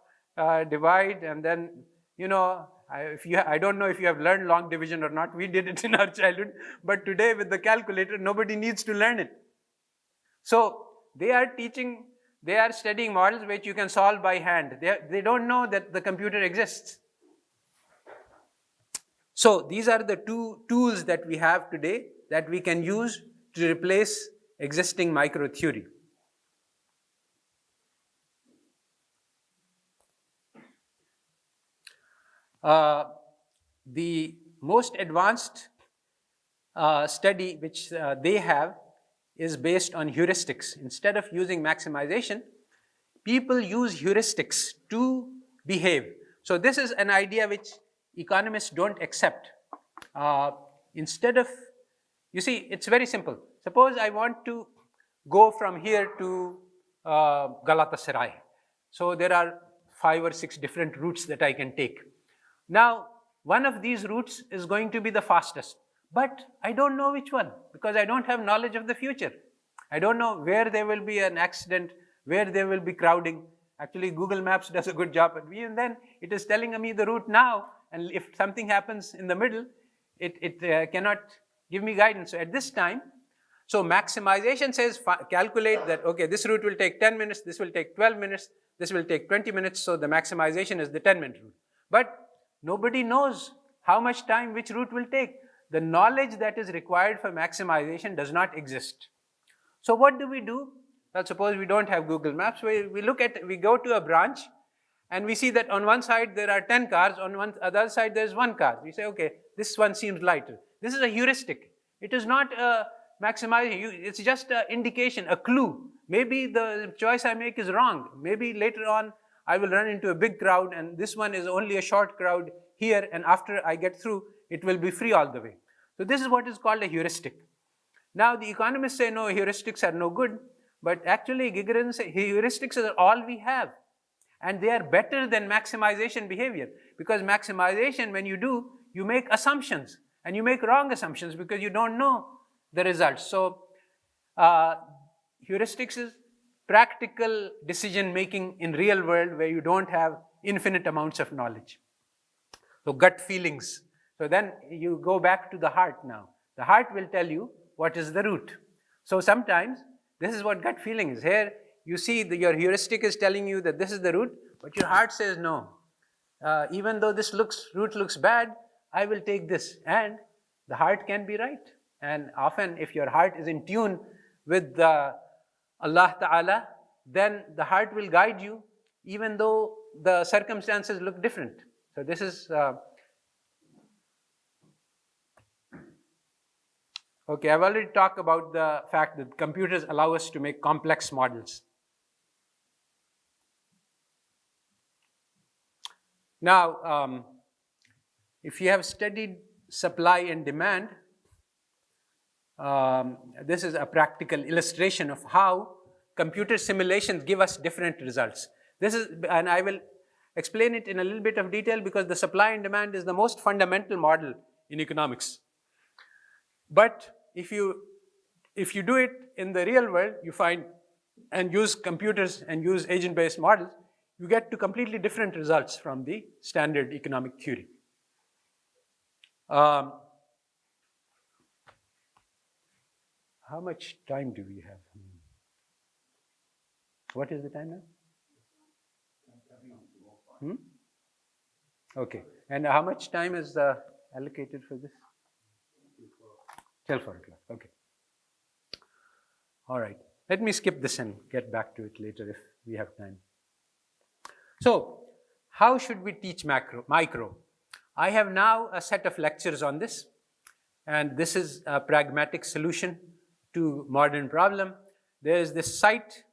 divide, and then, I don't know if you have learned long division or not. We did it in our childhood. But today with the calculator, nobody needs to learn it. So they are studying models which you can solve by hand. They don't know that the computer exists. So these are the two tools that we have today that we can use to replace existing micro theory. The most advanced study which they have is based on heuristics. Instead of using maximization, people use heuristics to behave. So this is an idea which economists don't accept. Instead of, you see, it's very simple. Suppose I want to go from here to Galatasaray. So there are 5 or 6 different routes that I can take. Now, one of these routes is going to be the fastest, but I don't know which one because I don't have knowledge of the future. I don't know where there will be an accident, where there will be crowding. Actually, Google Maps does a good job, but even then, it is telling me the route now, and if something happens in the middle, it cannot give me guidance. So at this time, so maximization says calculate that, okay, this route will take 10 minutes, this will take 12 minutes, this will take 20 minutes, so the maximization is the 10-minute route. But nobody knows how much time which route will take. The knowledge that is required for maximization does not exist. So what do? Well, suppose we don't have Google Maps. We go to a branch and we see that on one side there are 10 cars, on one other side there is 1 car. We say, okay, this one seems lighter. This is a heuristic. It is not a maximizing. It's just an indication, a clue. Maybe the choice I make is wrong. Maybe later on I will run into a big crowd and this one is only a short crowd here, and after I get through, it will be free all the way. So this is what is called a heuristic. Now the economists say, no, heuristics are no good, but actually Gigerin says heuristics are all we have. And they are better than maximization behavior, because maximization, when you do, you make assumptions, and you make wrong assumptions because you don't know the results. So heuristics is practical decision making in real world where you don't have infinite amounts of knowledge. So gut feelings. So then you go back to the heart now. The heart will tell you what is the route. So sometimes this is what gut feeling is. Here you see your heuristic is telling you that this is the route, but your heart says no. Even though this route looks bad, I will take this. And the heart can be right. And often if your heart is in tune with Allah Ta'ala, then the heart will guide you even though the circumstances look different. So this is, okay, I've already talked about the fact that computers allow us to make complex models. Now, if you have studied supply and demand, this is a practical illustration of how computer simulations give us different results. And I will explain it in a little bit of detail because the supply and demand is the most fundamental model in economics. But if you do it in the real world, you find, and use computers and use agent-based models, you get to completely different results from the standard economic theory. How much time do we have? What is the time now? Okay. And how much time is allocated for this? Till 4 o'clock. Okay. All right. Let me skip this and get back to it later if we have time. So, how should we teach micro? I have now a set of lectures on this, and this is a pragmatic solution to modern problem. There is this site,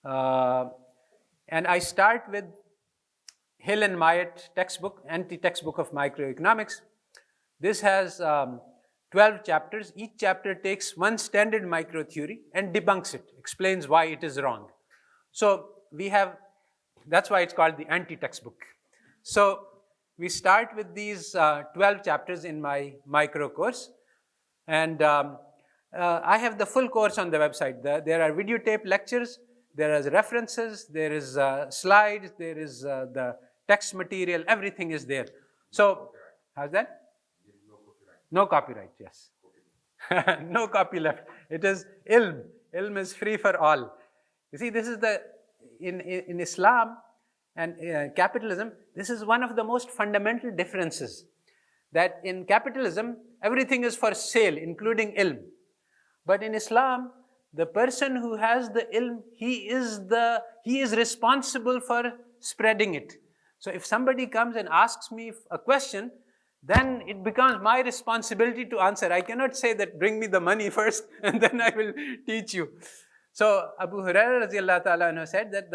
and I start with Hill and Myatt textbook, anti-textbook of microeconomics. This has 12 chapters. Each chapter takes one standard micro theory and debunks it, explains why it is wrong. So we have, that's why it's called the anti-textbook. So we start with these 12 chapters in my micro course, and I have the full course on the website. There are videotape lectures, there is references, there is slides, there is the text material, everything is there. So, how's that? No copyright, yes. No copy left. It is ilm. Ilm is free for all. You see, this is in Islam and capitalism, this is one of the most fundamental differences. That in capitalism, everything is for sale, including ilm. But in Islam, the person who has the ilm, he is responsible for spreading it. So if somebody comes and asks me a question, then it becomes my responsibility to answer. I cannot say that bring me the money first and then I will teach you. So Abu Hurairah radiallahu ta'ala said that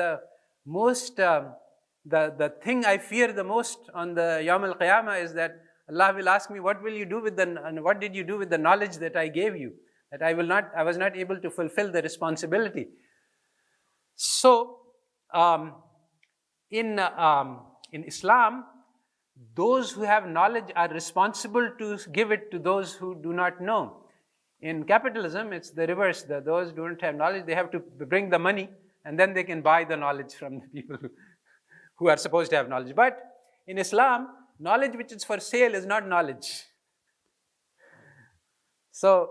the thing I fear the most on the Yawm al-Qiyamah is that Allah will ask me, what did you do with the knowledge that I gave you? That I was not able to fulfill the responsibility. So in Islam, those who have knowledge are responsible to give it to those who do not know. In capitalism, it's the reverse. Those who don't have knowledge, they have to bring the money and then they can buy the knowledge from the people who are supposed to have knowledge. But in Islam, knowledge which is for sale is not knowledge. So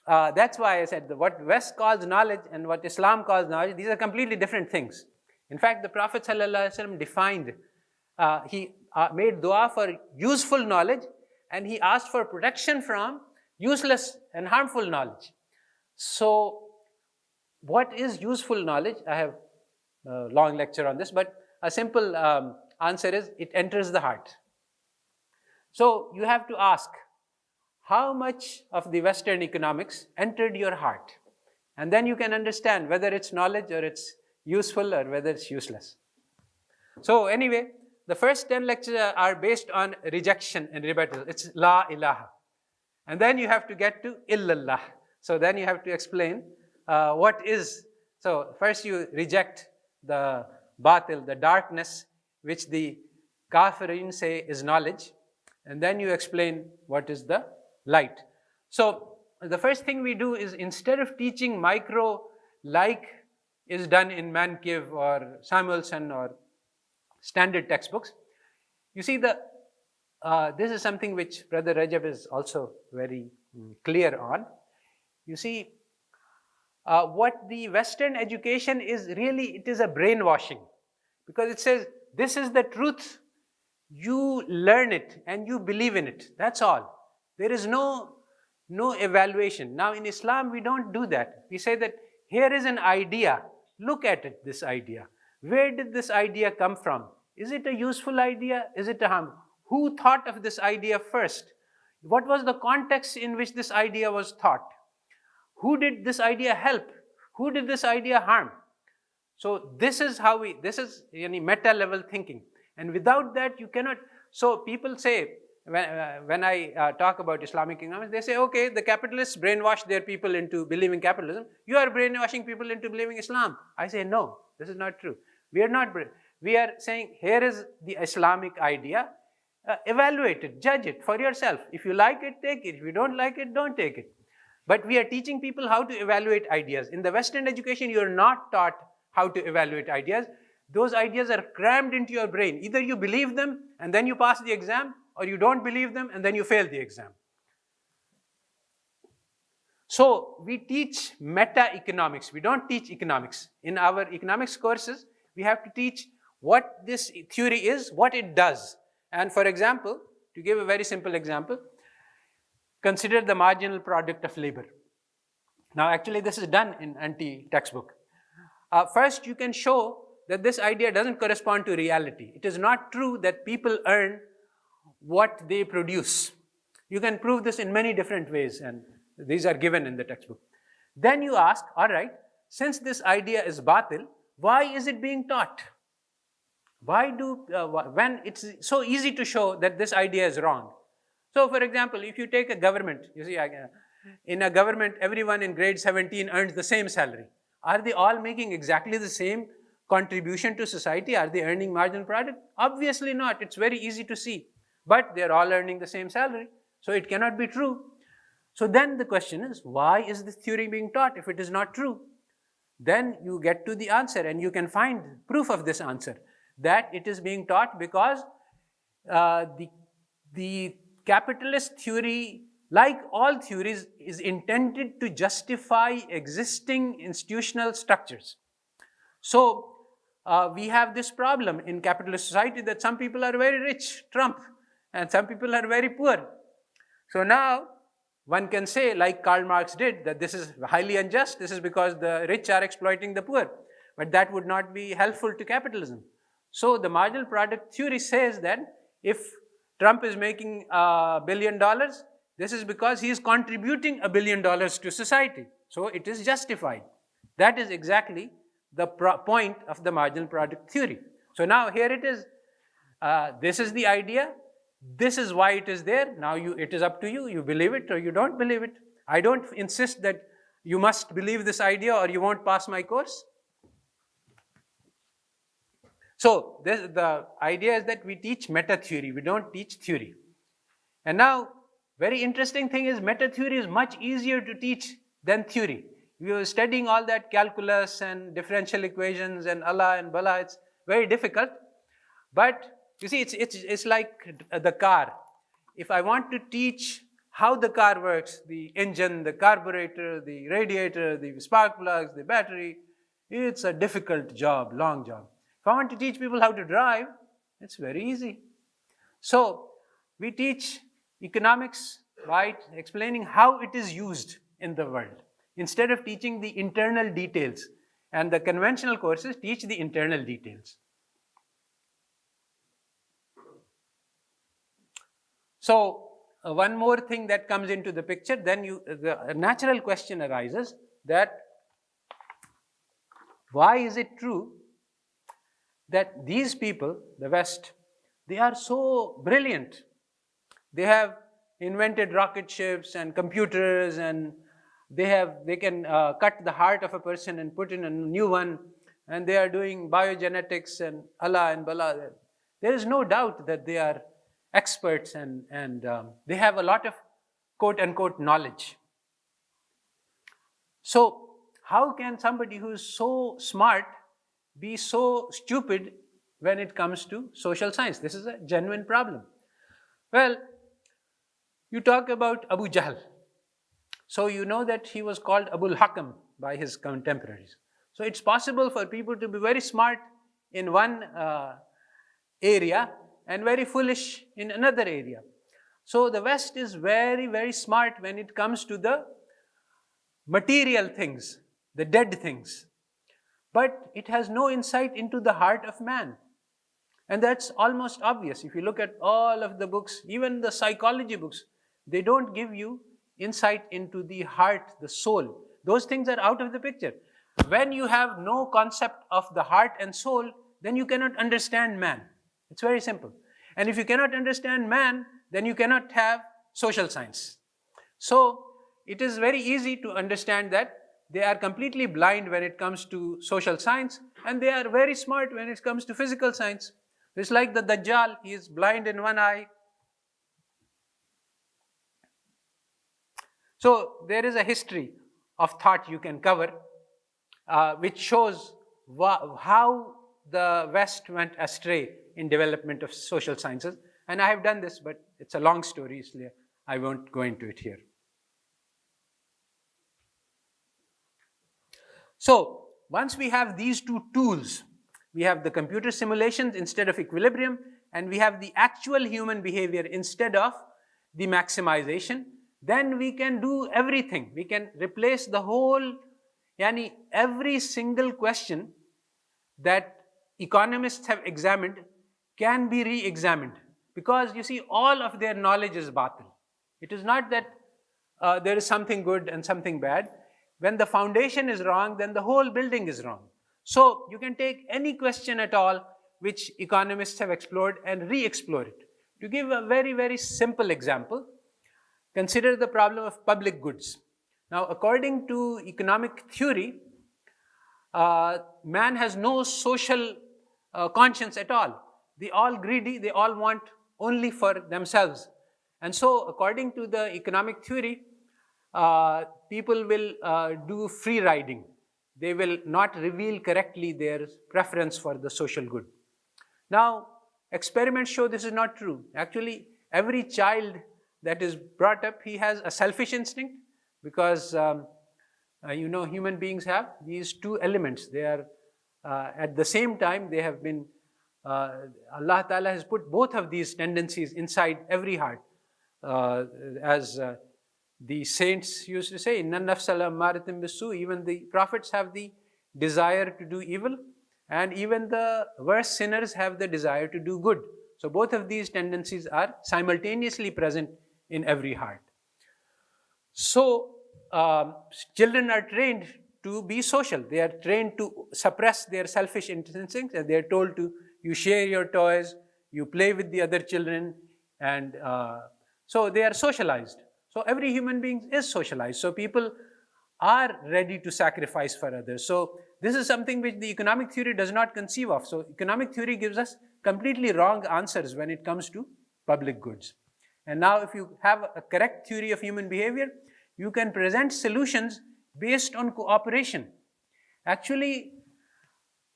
that's why I said that what West calls knowledge and what Islam calls knowledge, these are completely different things. In fact, the Prophet ﷺ defined, he made dua for useful knowledge and he asked for protection from useless and harmful knowledge. So what is useful knowledge? I have a long lecture on this, but a simple answer is it enters the heart. So you have to ask, how much of the Western economics entered your heart? And then you can understand whether it's knowledge or it's useful or whether it's useless. So anyway, the first 10 lectures are based on rejection and rebuttal. It's La ilaha. And then you have to get to illallah. So then you have to explain what is. So first you reject the batil, the darkness, which the kafirin say is knowledge. And then you explain what is the light. So the first thing we do is, instead of teaching micro like is done in Mankiv or Samuelson or standard textbooks, you see this is something which Brother Rajab is also very clear on. You see, what the Western education is really, it is a brainwashing, because it says this is the truth, you learn it and you believe in it, that's all. There is no evaluation. Now in Islam we don't do that. We say that here is an idea, look at it, this idea. Where did this idea come from? Is it a useful idea? Is it a harmful? Who thought of this idea first? What was the context in which this idea was thought? Who did this idea help? Who did this idea harm? So this is meta level thinking. And without that you cannot. So people say, when I talk about Islamic economics, they say, okay, the capitalists brainwash their people into believing capitalism. You are brainwashing people into believing Islam. I say, no, this is not true. We are not. We are saying, here is the Islamic idea. Evaluate it, judge it for yourself. If you like it, take it. If you don't like it, don't take it. But we are teaching people how to evaluate ideas. In the Western education, you are not taught how to evaluate ideas. Those ideas are crammed into your brain. Either you believe them and then you pass the exam, or you don't believe them and then you fail the exam. So we teach meta-economics. We don't teach economics. In our economics courses, we have to teach what this theory is, what it does. And for example, to give a very simple example, consider the marginal product of labor. Now actually this is done in anti-textbook. First you can show that this idea doesn't correspond to reality. It is not true that people earn what they produce. You can prove this in many different ways, and these are given in the textbook. Then you ask, all right, since this idea is batil, why is it being taught? When it's so easy to show that this idea is wrong. So for example, if you take a government, you see, in a government, everyone in grade 17 earns the same salary. Are they all making exactly the same contribution to society? Are they earning marginal product? Obviously not. It's very easy to see. But they're all earning the same salary. So it cannot be true. So then the question is, why is this theory being taught if it is not true? Then you get to the answer and you can find proof of this answer. that it is being taught because the capitalist theory, like all theories, is intended to justify existing institutional structures. So we have this problem in capitalist society that some people are very rich, Trump, and some people are very poor. So now one can say, like Karl Marx did, that this is highly unjust, this is because the rich are exploiting the poor. But that would not be helpful to capitalism. So the marginal product theory says that if Trump is making $1 billion, this is because he is contributing $1 billion to society. So it is justified. That is exactly the point of the marginal product theory. So now here it is. This is the idea. This is why it is there. Now it is up to you. You believe it or you don't believe it. I don't insist that you must believe this idea or you won't pass my course. So the idea is that we teach meta theory. We don't teach theory. And now, very interesting thing is meta theory is much easier to teach than theory. We were studying all that calculus and differential equations and Allah and Bala. It's very difficult. But you see, it's like the car. If I want to teach how the car works, the engine, the carburetor, the radiator, the spark plugs, the battery, it's a difficult job, long job. If I want to teach people how to drive, it's very easy. So we teach economics by explaining how it is used in the world, instead of teaching the internal details. And the conventional courses teach the internal details. So one more thing that comes into the picture, then the natural question arises that why is it true that these people, the West, they are so brilliant? They have invented rocket ships and computers, and they can cut the heart of a person and put in a new one, and they are doing biogenetics and Allah and Bala. There is no doubt that they are experts and they have a lot of quote-unquote knowledge. So how can somebody who is so smart be so stupid when it comes to social science? This is a genuine problem. Well, you talk about Abu Jahl. So you know that he was called Abul Hakam by his contemporaries. So it's possible for people to be very smart in one area and very foolish in another area. So the West is very, very smart when it comes to the material things, the dead things. But it has no insight into the heart of man. And that's almost obvious. If you look at all of the books, even the psychology books, they don't give you insight into the heart, the soul. Those things are out of the picture. When you have no concept of the heart and soul, then you cannot understand man. It's very simple. And if you cannot understand man, then you cannot have social science. So it is very easy to understand that they are completely blind when it comes to social science, and they are very smart when it comes to physical science. It's like the Dajjal, he is blind in one eye. So there is a history of thought you can cover, which shows how the West went astray in development of social sciences. And I have done this, but it's a long story, so I won't go into it here. So once we have these two tools, we have the computer simulations instead of equilibrium, and we have the actual human behavior instead of the maximization, then we can do everything. We can replace the whole, every single question that economists have examined can be re-examined. Because you see, all of their knowledge is batil. It is not that there is something good and something bad. When the foundation is wrong, then the whole building is wrong. So you can take any question at all which economists have explored and re-explore it. To give a very, very simple example, consider the problem of public goods. Now, according to economic theory, man has no social conscience at all. They all greedy, they all want only for themselves. And so, according to the economic theory, people will do free riding. They will not reveal correctly their preference for the social good. Now, experiments show this is not true. Actually, every child that is brought up, he has a selfish instinct, because human beings have these two elements. They are at the same time, they have been, Allah Ta'ala has put both of these tendencies inside every heart. As the saints used to say, Inna nafsa la'ammaratin bisu, even the prophets have the desire to do evil, and even the worst sinners have the desire to do good. So both of these tendencies are simultaneously present in every heart. So children are trained to be social. They are trained to suppress their selfish instincts, and they are told to, you share your toys, you play with the other children, and so they are socialized. So every human being is socialized. So people are ready to sacrifice for others. So this is something which the economic theory does not conceive of. So economic theory gives us completely wrong answers when it comes to public goods. And now if you have a correct theory of human behavior, you can present solutions based on cooperation. Actually,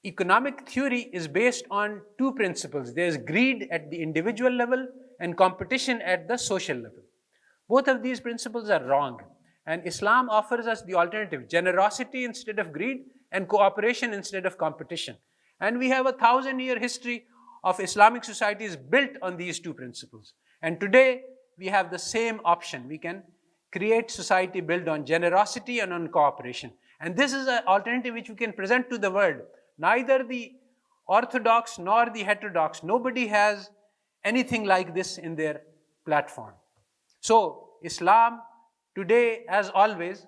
economic theory is based on two principles. There's greed at the individual level and competition at the social level. Both of these principles are wrong. And Islam offers us the alternative, generosity instead of greed and cooperation instead of competition. And we have a 1,000-year history of Islamic societies built on these two principles. And today, we have the same option. We can create society built on generosity and on cooperation. And this is an alternative which we can present to the world. Neither the orthodox nor the heterodox, nobody has anything like this in their platform. So, Islam today, as always,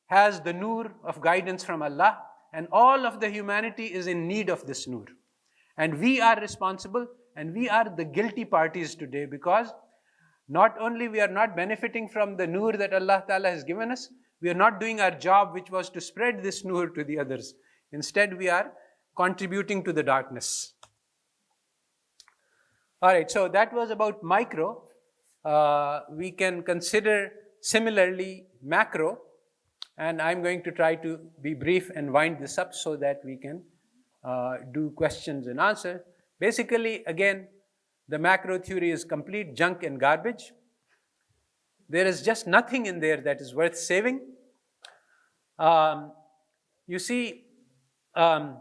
has the nur of guidance from Allah, and all of the humanity is in need of this nur. And we are responsible, and we are the guilty parties today, because not only we are not benefiting from the nur that Allah Ta'ala has given us, we are not doing our job, which was to spread this nur to the others. Instead, we are contributing to the darkness. All right, so that was about micro. We can consider similarly macro, and I'm going to try to be brief and wind this up so that we can do questions and answers. Basically, again, the macro theory is complete junk and garbage. There is just nothing in there that is worth saving. You see, a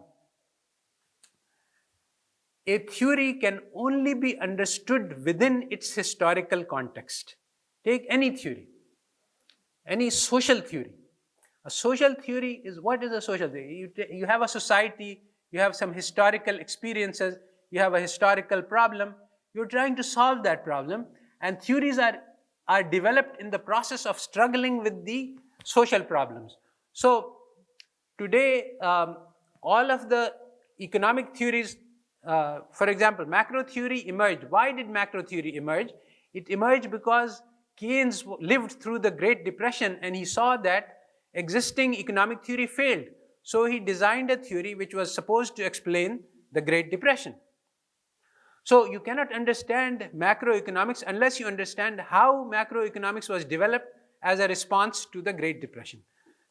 theory can only be understood within its historical context. Take any theory, any social theory. A social theory is, what is a social theory? You have a society, you have some historical experiences, you have a historical problem, you're trying to solve that problem, and theories are developed in the process of struggling with the social problems. So today, all of the economic theories, for example, macro theory emerged. Why did macro theory emerge? It emerged because Keynes lived through the Great Depression, and he saw that existing economic theory failed. So he designed a theory which was supposed to explain the Great Depression. So you cannot understand macroeconomics unless you understand how macroeconomics was developed as a response to the Great Depression.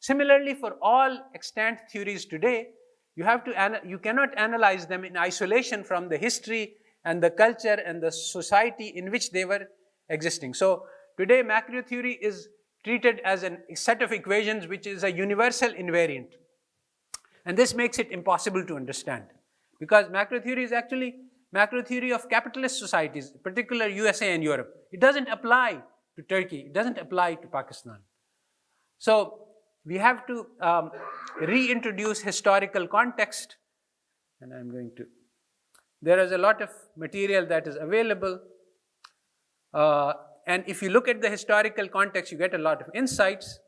Similarly, for all extant theories today, you cannot analyze them in isolation from the history and the culture and the society in which they were existing. So today, macro theory is treated as a set of equations which is a universal invariant. And this makes it impossible to understand, because macro theory is actually macro theory of capitalist societies, particularly USA and Europe. It doesn't apply to Turkey. It doesn't apply to Pakistan. So we have to reintroduce historical context. And I'm going to, there is a lot of material that is available. And if you look at the historical context, you get a lot of insights.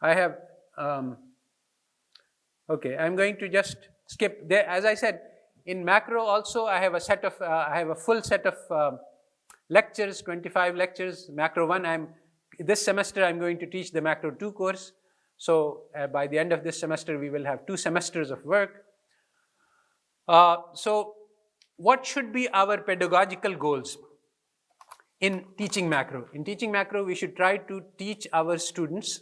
I have, okay, I'm going to just skip there. As I said, in macro also, I have a full set of lectures, 25 lectures. Macro 1, this semester I'm going to teach the Macro 2 course. So by the end of this semester, we will have 2 semesters of work. So what should be our pedagogical goals? in teaching macro. In teaching macro, we should try to teach our students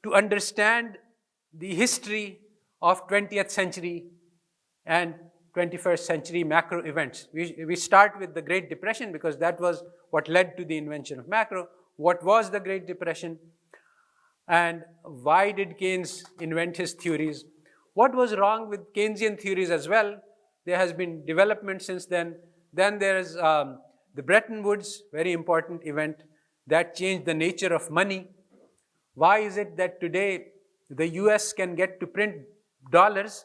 to understand the history of 20th century and 21st century macro events. We start with the Great Depression because that was what led to the invention of macro. What was the Great Depression? And why did Keynes invent his theories? What was wrong with Keynesian theories as well? There has been development since then. Then there is the Bretton Woods, very important event that changed the nature of money. Why is it that today the US can get to print dollars?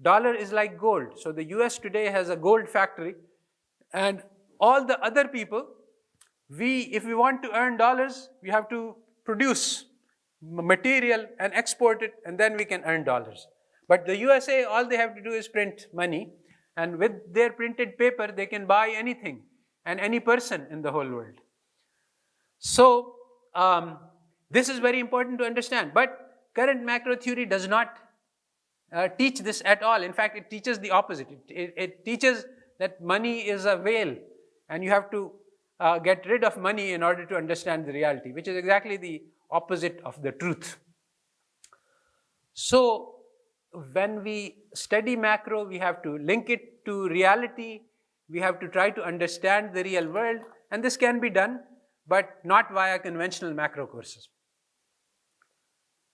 Dollar is like gold. So the US today has a gold factory, and all the other people, if we want to earn dollars, we have to produce material and export it, and then we can earn dollars. But the USA, all they have to do is print money, and with their printed paper, they can buy anything and any person in the whole world. So this is very important to understand. But current macro theory does not teach this at all. In fact, it teaches the opposite. It teaches that money is a veil, and you have to get rid of money in order to understand the reality, which is exactly the opposite of the truth. So when we study macro, we have to link it to reality. We have to try to understand the real world, and this can be done, but not via conventional macro courses.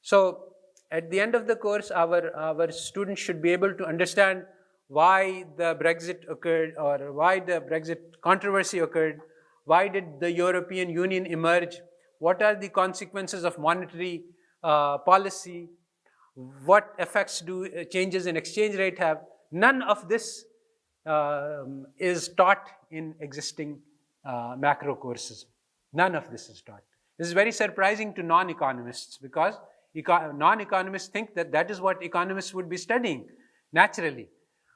So at the end of the course, our students should be able to understand why the Brexit occurred, or why the Brexit controversy occurred, why did the European Union emerge, what are the consequences of monetary policy, what effects do changes in exchange rate have. None of this is taught in existing macro courses. None of this is taught. This is very surprising to non-economists, because non-economists think that that is what economists would be studying naturally.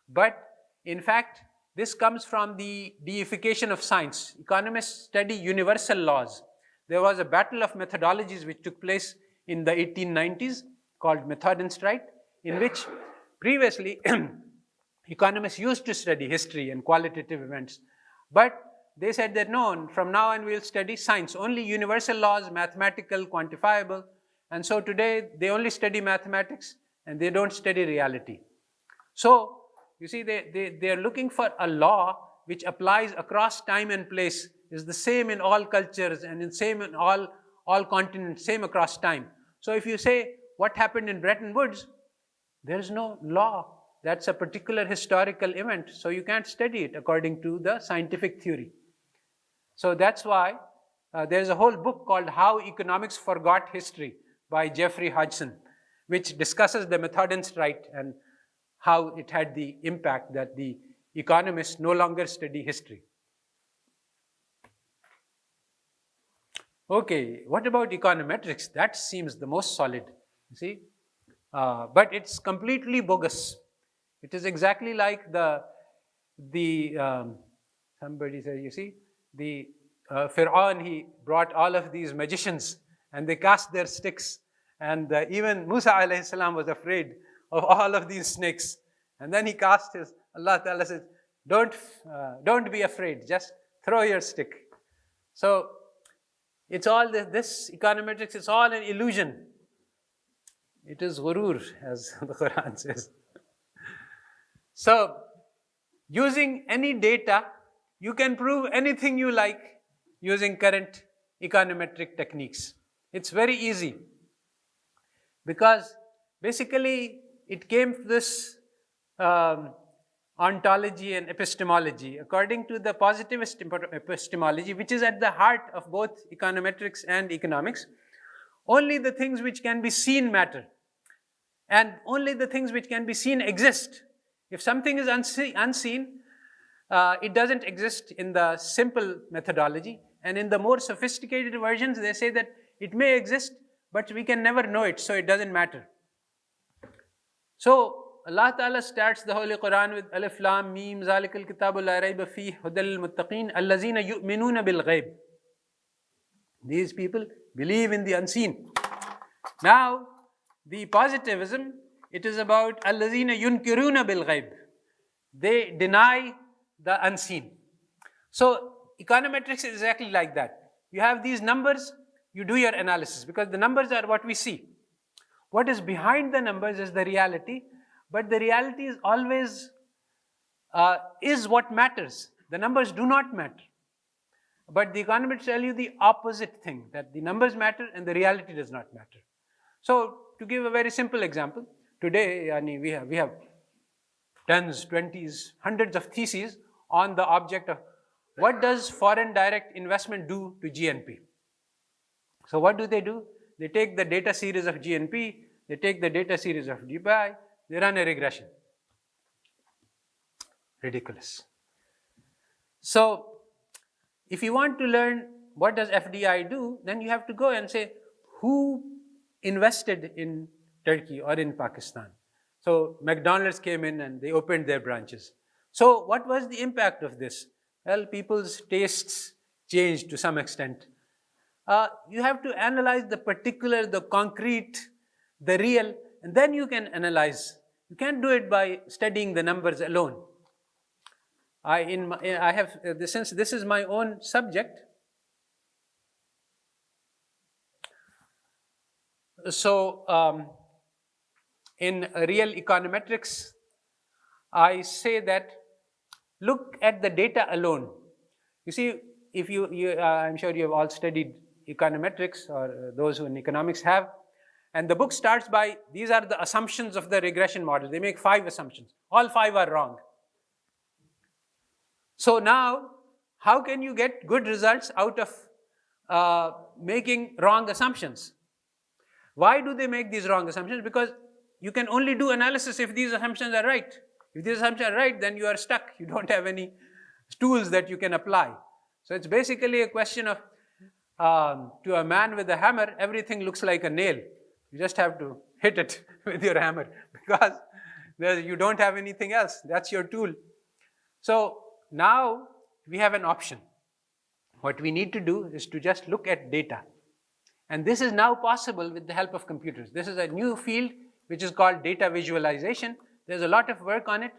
But in fact, this comes from the deification of science. Economists study universal laws. There was a battle of methodologies which took place in the 1890s called method and strike, in which previously economists used to study history and qualitative events. But they said that no, from now on we'll study science, only universal laws, mathematical, quantifiable. And so today they only study mathematics and they don't study reality. So you see, they are looking for a law which applies across time and place, is the same in all cultures and the same in all continents, same across time. So if you say what happened in Bretton Woods, there is no law. That's a particular historical event, so you can't study it according to the scientific theory. So that's why there's a whole book called How Economics Forgot History by Jeffrey Hodgson, which discusses the method and strike and how it had the impact that the economists no longer study history. Okay, what about econometrics? That seems the most solid, you see. But it's completely bogus. It is exactly like somebody said, you see, the Fir'aun, he brought all of these magicians and they cast their sticks, and even Musa alayhi salam was afraid of all of these snakes. And then he cast his, Allah Ta'ala says, don't be afraid, just throw your stick. So it's all this econometrics, it's all an illusion. It is ghurur, as the Quran says. So using any data, you can prove anything you like using current econometric techniques. It's very easy, because basically it came to this ontology and epistemology according to the positivist epistemology, which is at the heart of both econometrics and economics. Only the things which can be seen matter, and only the things which can be seen exist. If something is unseen, it doesn't exist in the simple methodology. And in the more sophisticated versions, they say that it may exist, but we can never know it, so it doesn't matter. So Allah Ta'ala starts the Holy Quran with Alif Lam Mim Zalikal Kitabu La Rayba Fih Hudal Muttaqin Allazina Yu'minuna Bil Ghaib. These people believe in the unseen. Now, the positivism, it is about Allazina Yunkiruna Bil Ghaib. They deny the unseen. So econometrics is exactly like that. You have these numbers, you do your analysis, because the numbers are what we see. What is behind the numbers is the reality, but the reality is always is what matters. The numbers do not matter. But the economists tell you the opposite thing, that the numbers matter and the reality does not matter. So, to give a very simple example, today we have tens, 20s, hundreds of theses on the object of what does foreign direct investment do to GNP. So what do? They take the data series of GNP, they take the data series of DPI, they run a regression. Ridiculous. So if you want to learn what does FDI do, then you have to go and say who invested in Turkey or in Pakistan. So McDonald's came in and they opened their branches. So what was the impact of this? Well, people's tastes changed to some extent. You have to analyze the particular, the concrete, the real, and then you can analyze. You can't do it by studying the numbers alone. Since this is my own subject, so in real econometrics, I say that look at the data alone. You see, if I'm sure you have all studied econometrics, or those who in economics have, and the book starts by, these are the assumptions of the regression model. They make 5 assumptions. All 5 are wrong. So now, how can you get good results out of making wrong assumptions? Why do they make these wrong assumptions? Because you can only do analysis if these assumptions are right. If these assumptions are right, then you are stuck. You don't have any tools that you can apply. So it's basically a question of, to a man with a hammer, everything looks like a nail. You just have to hit it with your hammer because you don't have anything else. That's your tool. So now we have an option. What we need to do is to just look at data. And this is now possible with the help of computers. This is a new field which is called data visualization. There's a lot of work on it.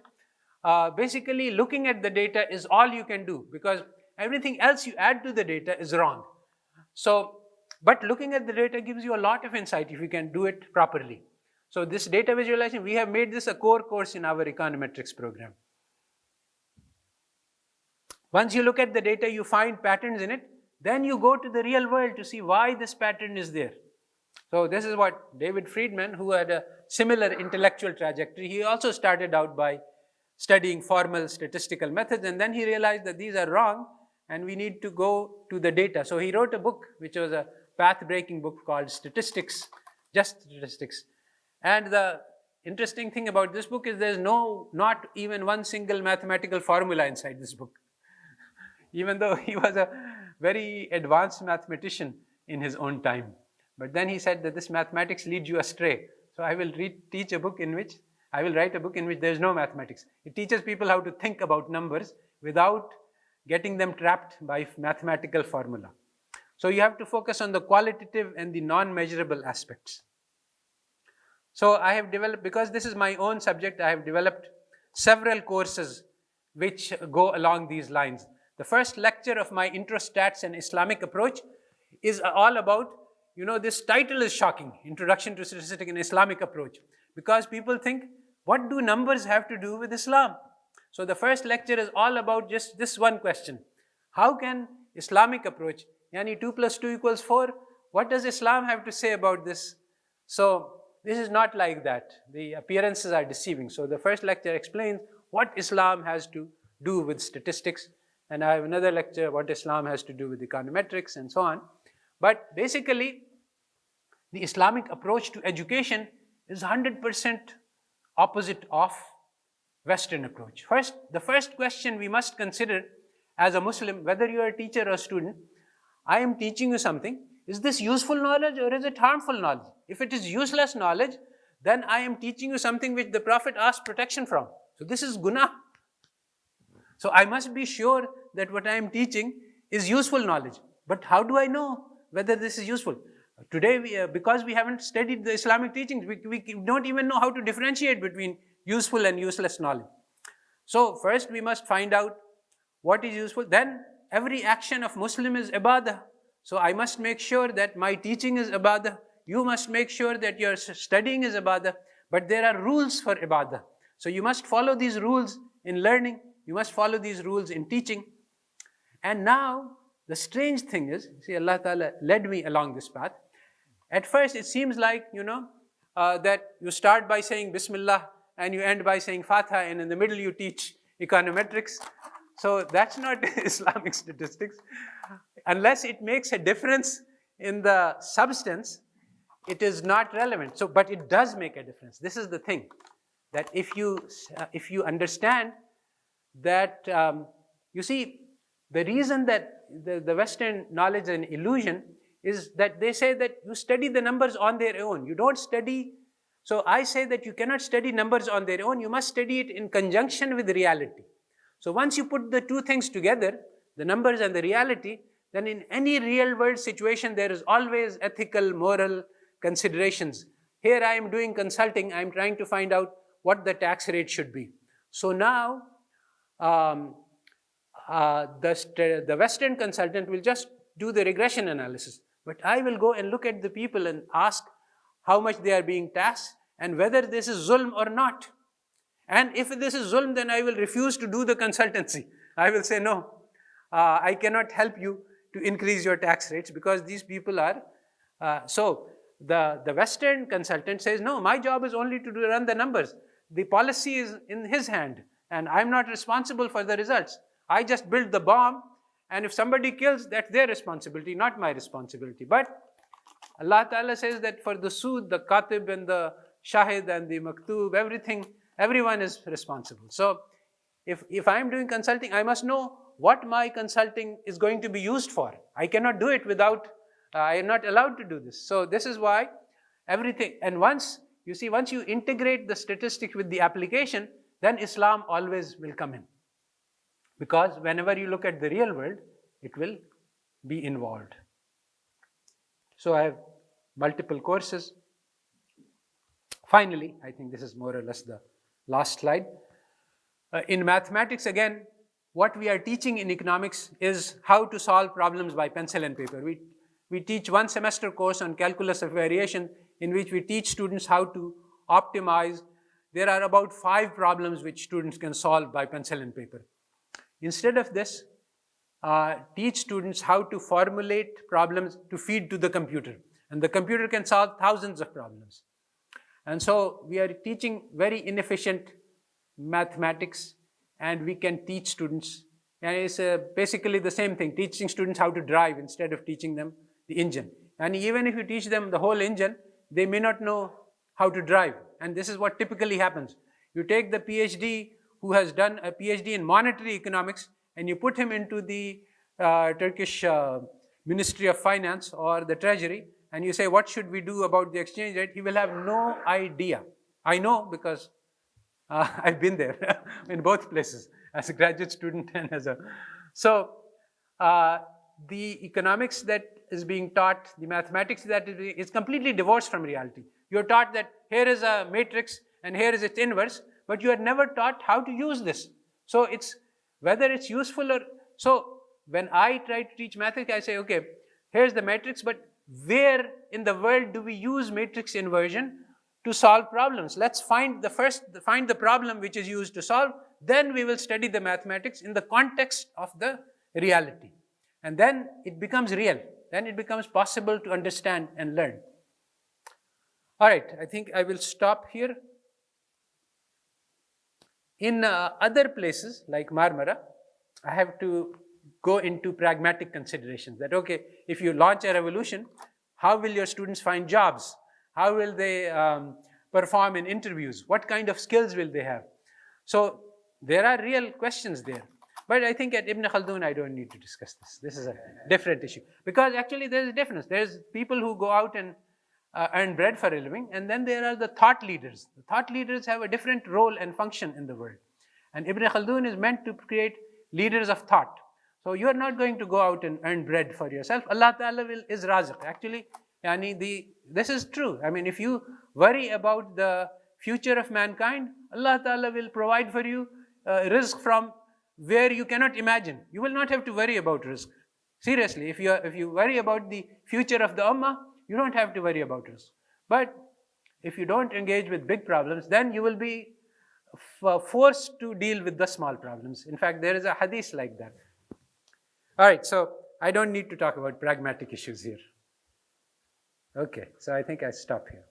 Basically, looking at the data is all you can do because everything else you add to the data is wrong. So, but looking at the data gives you a lot of insight if you can do it properly. So this data visualization, we have made this a core course in our econometrics program. Once you look at the data, you find patterns in it, then you go to the real world to see why this pattern is there. So this is what David Friedman, who had a similar intellectual trajectory, he also started out by studying formal statistical methods, and then he realized that these are wrong and we need to go to the data. So he wrote a book which was a path-breaking book called Statistics, just Statistics. And the interesting thing about this book is there's not even one single mathematical formula inside this book. Even though he was a very advanced mathematician in his own time. But then he said that this mathematics leads you astray. So I will write a book in which there is no mathematics. It teaches people how to think about numbers without getting them trapped by mathematical formula. So you have to focus on the qualitative and the non-measurable aspects. So I have developed, because this is my own subject, I have developed several courses which go along these lines. The first lecture of my Intro Stats and Islamic Approach is all about, this title is shocking, Introduction to Statistics and Islamic Approach, because people think, what do numbers have to do with Islam? So the first lecture is all about just this one question. How can Islamic approach, yani 2 + 2 = 4, what does Islam have to say about this? So this is not like that. The appearances are deceiving. So the first lecture explains what Islam has to do with statistics, and I have another lecture what Islam has to do with econometrics and so on. But basically, the Islamic approach to education is 100% opposite of Western approach. The first question we must consider as a Muslim, whether you are a teacher or a student, I am teaching you something. Is this useful knowledge or is it harmful knowledge? If it is useless knowledge, then I am teaching you something which the Prophet asked protection from. So this is guna. So I must be sure that what I am teaching is useful knowledge. But how do I know whether this is useful? Today, because we haven't studied the Islamic teachings, we don't even know how to differentiate between useful and useless knowledge. So first we must find out what is useful. Then every action of Muslim is ibadah. So I must make sure that my teaching is ibadah. You must make sure that your studying is ibadah. But there are rules for ibadah. So you must follow these rules in learning. You must follow these rules in teaching. And now, the strange thing is, see, Allah Ta'ala led me along this path. At first, it seems like, that you start by saying Bismillah and you end by saying Fatiha, and in the middle you teach econometrics. So that's not Islamic statistics. Unless it makes a difference in the substance, it is not relevant. So, but it does make a difference. This is the thing, that if you understand that, you see, the reason that the Western knowledge is an illusion is that they say that you study the numbers on their own. You don't study. So I say that you cannot study numbers on their own. You must study it in conjunction with reality. So once you put the two things together, the numbers and the reality, then in any real world situation, there is always ethical, moral considerations. Here I am doing consulting. I am trying to find out what the tax rate should be. So now, the Western consultant will just do the regression analysis. But I will go and look at the people and ask how much they are being taxed and whether this is zulm or not. And if this is zulm, then I will refuse to do the consultancy. I will say, no, I cannot help you to increase your tax rates because these people are... so the Western consultant says, no, my job is only to run the numbers. The policy is in his hand and I'm not responsible for the results. I just built the bomb, and if somebody kills, that's their responsibility, not my responsibility. But Allah Ta'ala says that for the sood, the katib and the shahid and the maktub, everyone is responsible. So if I'm doing consulting, I must know what my consulting is going to be used for. I cannot do it without, I am not allowed to do this. So this is why everything, and once you integrate the statistic with the application, then Islam always will come in. Because whenever you look at the real world, it will be involved. So I have multiple courses. Finally, I think this is more or less the last slide. In mathematics, again, what we are teaching in economics is how to solve problems by pencil and paper. We teach one semester course on calculus of variation in which we teach students how to optimize. There are about 5 problems which students can solve by pencil and paper. Instead of this, teach students how to formulate problems to feed to the computer. And the computer can solve thousands of problems. And so we are teaching very inefficient mathematics, and we can teach students, and it's basically the same thing, teaching students how to drive instead of teaching them the engine. And even if you teach them the whole engine, they may not know how to drive. And this is what typically happens. You take the PhD who has done a PhD in monetary economics, and you put him into the Turkish Ministry of Finance or the Treasury, and you say, what should we do about the exchange rate? He will have no idea. I know because I've been there in both places, as a graduate student and as a... So, the economics that is being taught, the mathematics that is completely divorced from reality. You're taught that here is a matrix and here is its inverse, but you are never taught how to use this. So it's whether it's useful or... So when I try to teach mathematics, I say, okay, here's the matrix, but where in the world do we use matrix inversion to solve problems? Let's find the problem which is used to solve, then we will study the mathematics in the context of the reality. And then it becomes real. Then it becomes possible to understand and learn. All right, I think I will stop here. In other places like Marmara, I have to go into pragmatic considerations that, okay, if you launch a revolution, how will your students find jobs? How will they perform in interviews? What kind of skills will they have? So there are real questions there. But I think at Ibn Haldun, I don't need to discuss this. This is a different issue. Because actually there is a difference. There's people who go out and earn bread for a living, and then there are the thought leaders. The thought leaders have a different role and function in the world. And Ibn Haldun is meant to create leaders of thought. So you are not going to go out and earn bread for yourself. Allah Ta'ala is Raziq. Actually, this is true. I mean, if you worry about the future of mankind, Allah Ta'ala will provide for you rizq from where you cannot imagine. You will not have to worry about risk. Seriously, if you worry about the future of the ummah, you don't have to worry about risk. But if you don't engage with big problems, then you will be forced to deal with the small problems. In fact, there is a hadith like that. All right, so I don't need to talk about pragmatic issues here. Okay, so I think I stop here.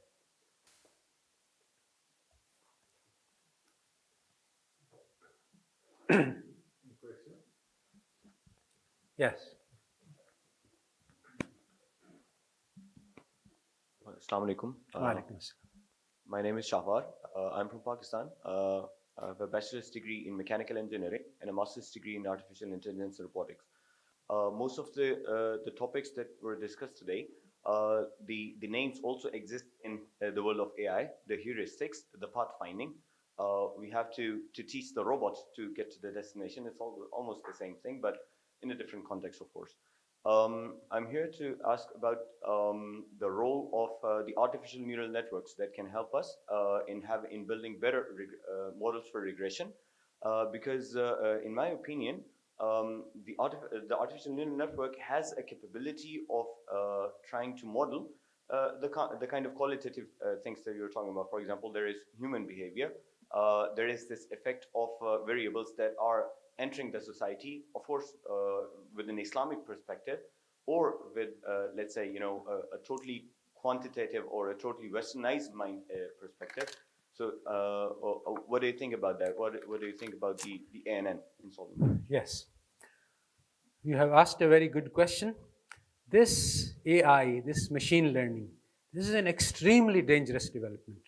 Yes. Assalamu alaikum. My name is Shahwar. I'm from Pakistan. I have a bachelor's degree in mechanical engineering and a master's degree in artificial intelligence and robotics. Most of the topics that were discussed today, the names also exist in the world of AI, the heuristics, the pathfinding. We have to teach the robot to get to the destination. It's almost the same thing, but in a different context, of course. I'm here to ask about the role of the artificial neural networks that can help us in building better models for regression. Because in my opinion, the artificial neural network has a capability of trying to model the kind of qualitative things that you're talking about. For example, there is human behavior. There is this effect of variables that are entering the society, of course, with an Islamic perspective, or with, let's say, a totally quantitative or a totally westernized mind perspective. So, what do you think about that? What do you think about the ANN in solving that? Yes. You have asked a very good question. This AI, this machine learning, this is an extremely dangerous development.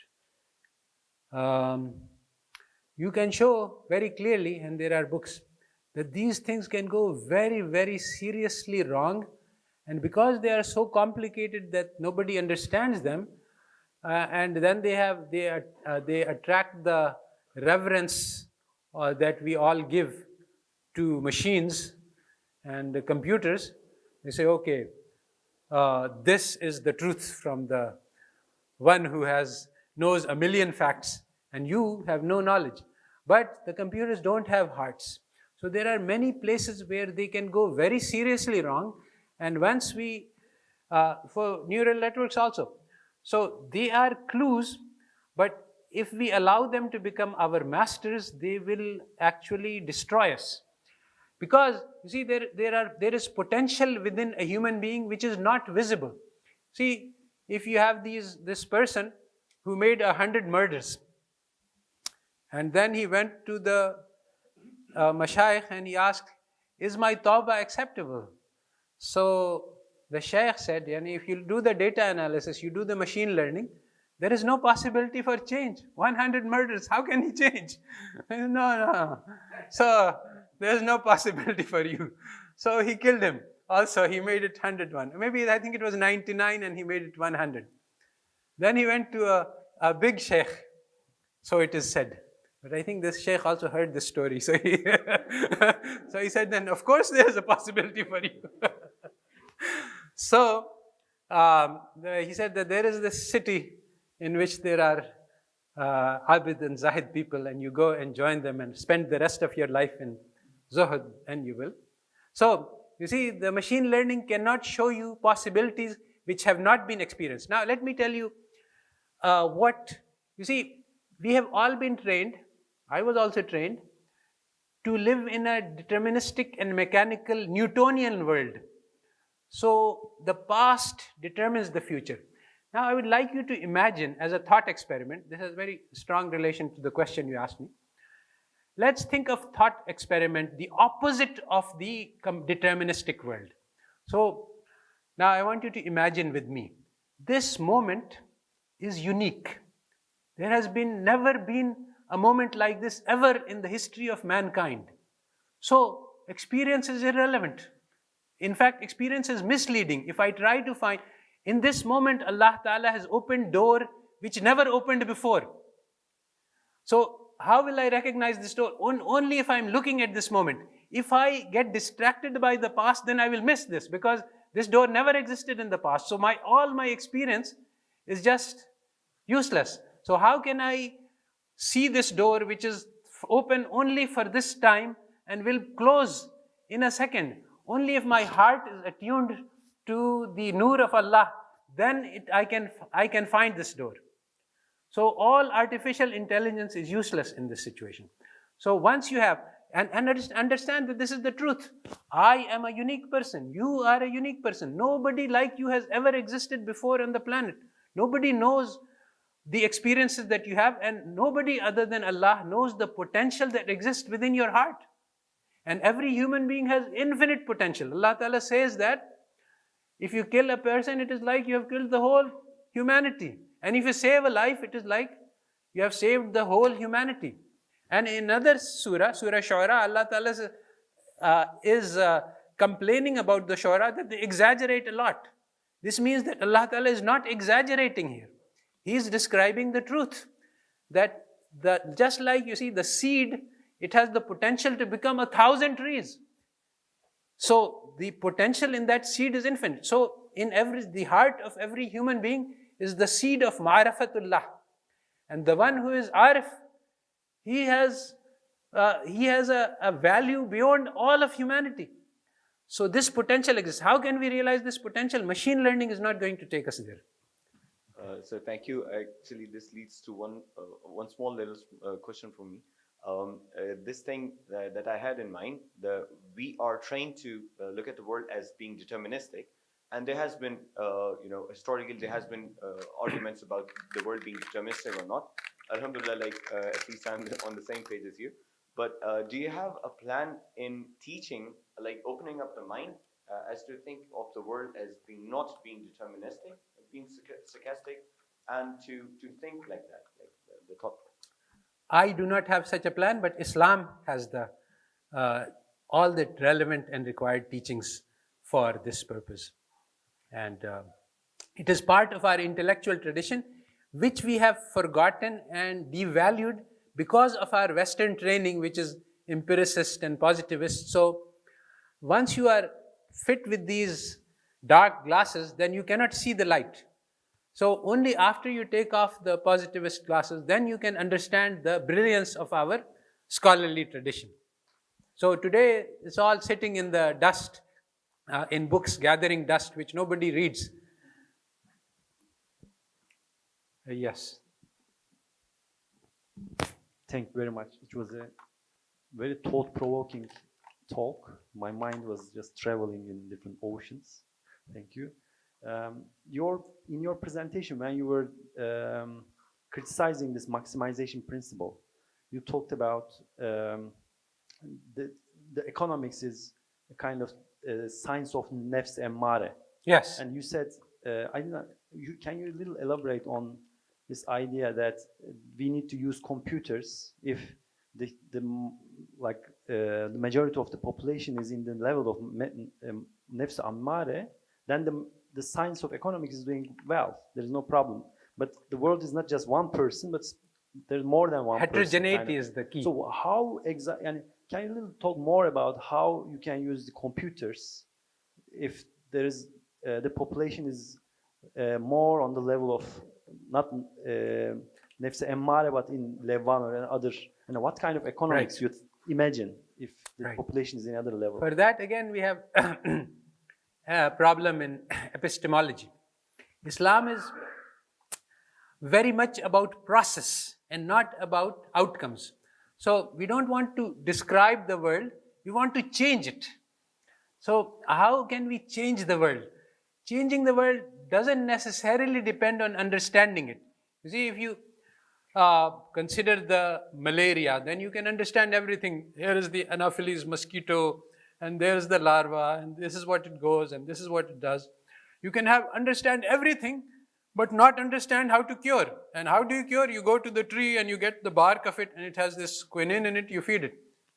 You can show very clearly, and there are books, that these things can go very, very seriously wrong. And because they are so complicated that nobody understands them, and then they attract the reverence that we all give to machines and the computers. They say, okay, this is the truth from the one who knows a million facts, and you have no knowledge. But the computers don't have hearts. So there are many places where they can go very seriously wrong. And once for neural networks also. So they are clues, but if we allow them to become our masters, they will actually destroy us. Because, you see, there is potential within a human being which is not visible. See, if you have this person who made 100 murders, and then he went to the mashayikh and he asked, is my tawbah acceptable? So the shaykh said, if you do the data analysis, you do the machine learning, there is no possibility for change. 100 murders, how can he change? No. So there's no possibility for you. So he killed him. Also, he made it 101. Maybe I think it was 99 and he made it 100. Then he went to a big sheikh, so it is said. But I think this sheikh also heard this story. So he said, then of course there is a possibility for you. So he said that there is this city in which there are Abid and Zahid people, and you go and join them and spend the rest of your life in Zuhud, and you will. So, you see, the machine learning cannot show you possibilities which have not been experienced. Now, let me tell you you see, we have all been trained, I was also trained, to live in a deterministic and mechanical Newtonian world. So, the past determines the future. Now, I would like you to imagine, as a thought experiment, this has very strong relation to the question you asked me. Let's think of thought experiment, the opposite of the deterministic world. So, now I want you to imagine with me, this moment is unique. There has never been a moment like this ever in the history of mankind. So, experience is irrelevant. In fact, experience is misleading. If I try to find, in this moment, Allah Ta'ala has opened door which never opened before. So, how will I recognize this door? Only if I'm looking at this moment. If I get distracted by the past, then I will miss this, because this door never existed in the past. So, all my experience is just useless. So, how can I see this door which is open only for this time and will close in a second. Only if my heart is attuned to the nur of Allah, then I can find this door. So all artificial intelligence is useless in this situation. So once you have, and understand that this is the truth. I am a unique person. You are a unique person. Nobody like you has ever existed before on the planet. Nobody knows the experiences that you have, and nobody other than Allah knows the potential that exists within your heart. And every human being has infinite potential. Allah Ta'ala says that if you kill a person, it is like you have killed the whole humanity. And if you save a life, it is like you have saved the whole humanity. And in another surah, Surah Shu'ara, Allah Ta'ala is complaining about the Shu'ara that they exaggerate a lot. This means that Allah Ta'ala is not exaggerating here. He is describing the truth. That just like you see the seed, it has the potential to become 1,000 trees. So the potential in that seed is infinite. So the heart of every human being is the seed of ma'rifatullah. And the one who is arif, he has a value beyond all of humanity. So this potential exists. How can we realize this potential? Machine learning is not going to take us there. So thank you. Actually, this leads to one small little question from me. This thing that I had in mind, we are trained to look at the world as being deterministic, and there has been, historically there has been arguments about the world being deterministic or not. Alhamdulillah, at least I'm on the same page as you. But do you have a plan in teaching, like opening up the mind as to think of the world as not being deterministic, being stochastic, and to think like that, like the thought? I do not have such a plan, but Islam has all the relevant and required teachings for this purpose. And it is part of our intellectual tradition, which we have forgotten and devalued because of our Western training, which is empiricist and positivist. So once you are fit with these dark glasses, then you cannot see the light. So only after you take off the positivist glasses, then you can understand the brilliance of our scholarly tradition. So today, it's all sitting in the dust, in books, gathering dust, which nobody reads. Yes. Thank you very much. It was a very thought-provoking talk. My mind was just traveling in different oceans. Thank you. In your presentation, when you were criticizing this maximization principle, you talked about the economics is a kind of science of nefs emmare. Yes. And you said, can you a little elaborate on this idea that we need to use computers if the majority of the population is in the level of nefs ammare, then the science of economics is doing well. There is no problem. But the world is not just one person, but there's more than one Heterogeneity person. is the key. So how exactly, and can you talk more about how you can use the computers if there is the population is more on the level of not nefs emmare, but in Levan or other, and what kind of economics you imagine if the population is in another level? For that, again, we have a problem in epistemology. Islam is very much about process and not about outcomes. So we don't want to describe the world, we want to change it. So how can we change the world? Changing the world doesn't necessarily depend on understanding it. You see, if you consider the malaria, then you can understand everything. Here is the Anopheles mosquito, and there's the larva, and this is what it goes, and this is what it does. You can understand everything, but not understand how to cure. And how do you cure? You go to the tree and you get the bark of it, and it has this quinine in it, you feed it.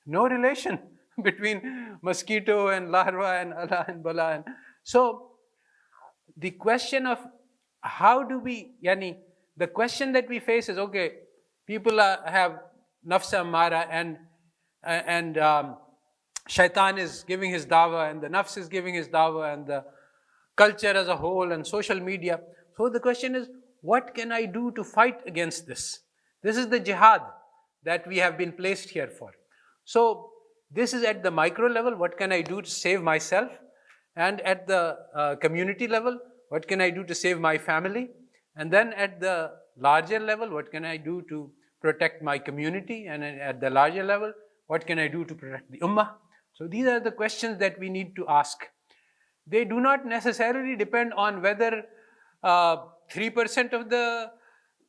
No relation between mosquito and larva and Allah and Bala. And so the question of how do we, the question that we face is, okay, people have nafs ammara and shaitan is giving his dawah, and the nafs is giving his dawah, and the culture as a whole and social media. So the question is, what can I do to fight against this? This is the jihad that we have been placed here for. So This is at the micro level, what can I do to save myself? And at the community level, what can I do to save my family? And then at the larger level, what can I do to protect my community? And at the larger level, what can I do to protect the ummah? So these are the questions that we need to ask. They do not necessarily depend on whether 3% of the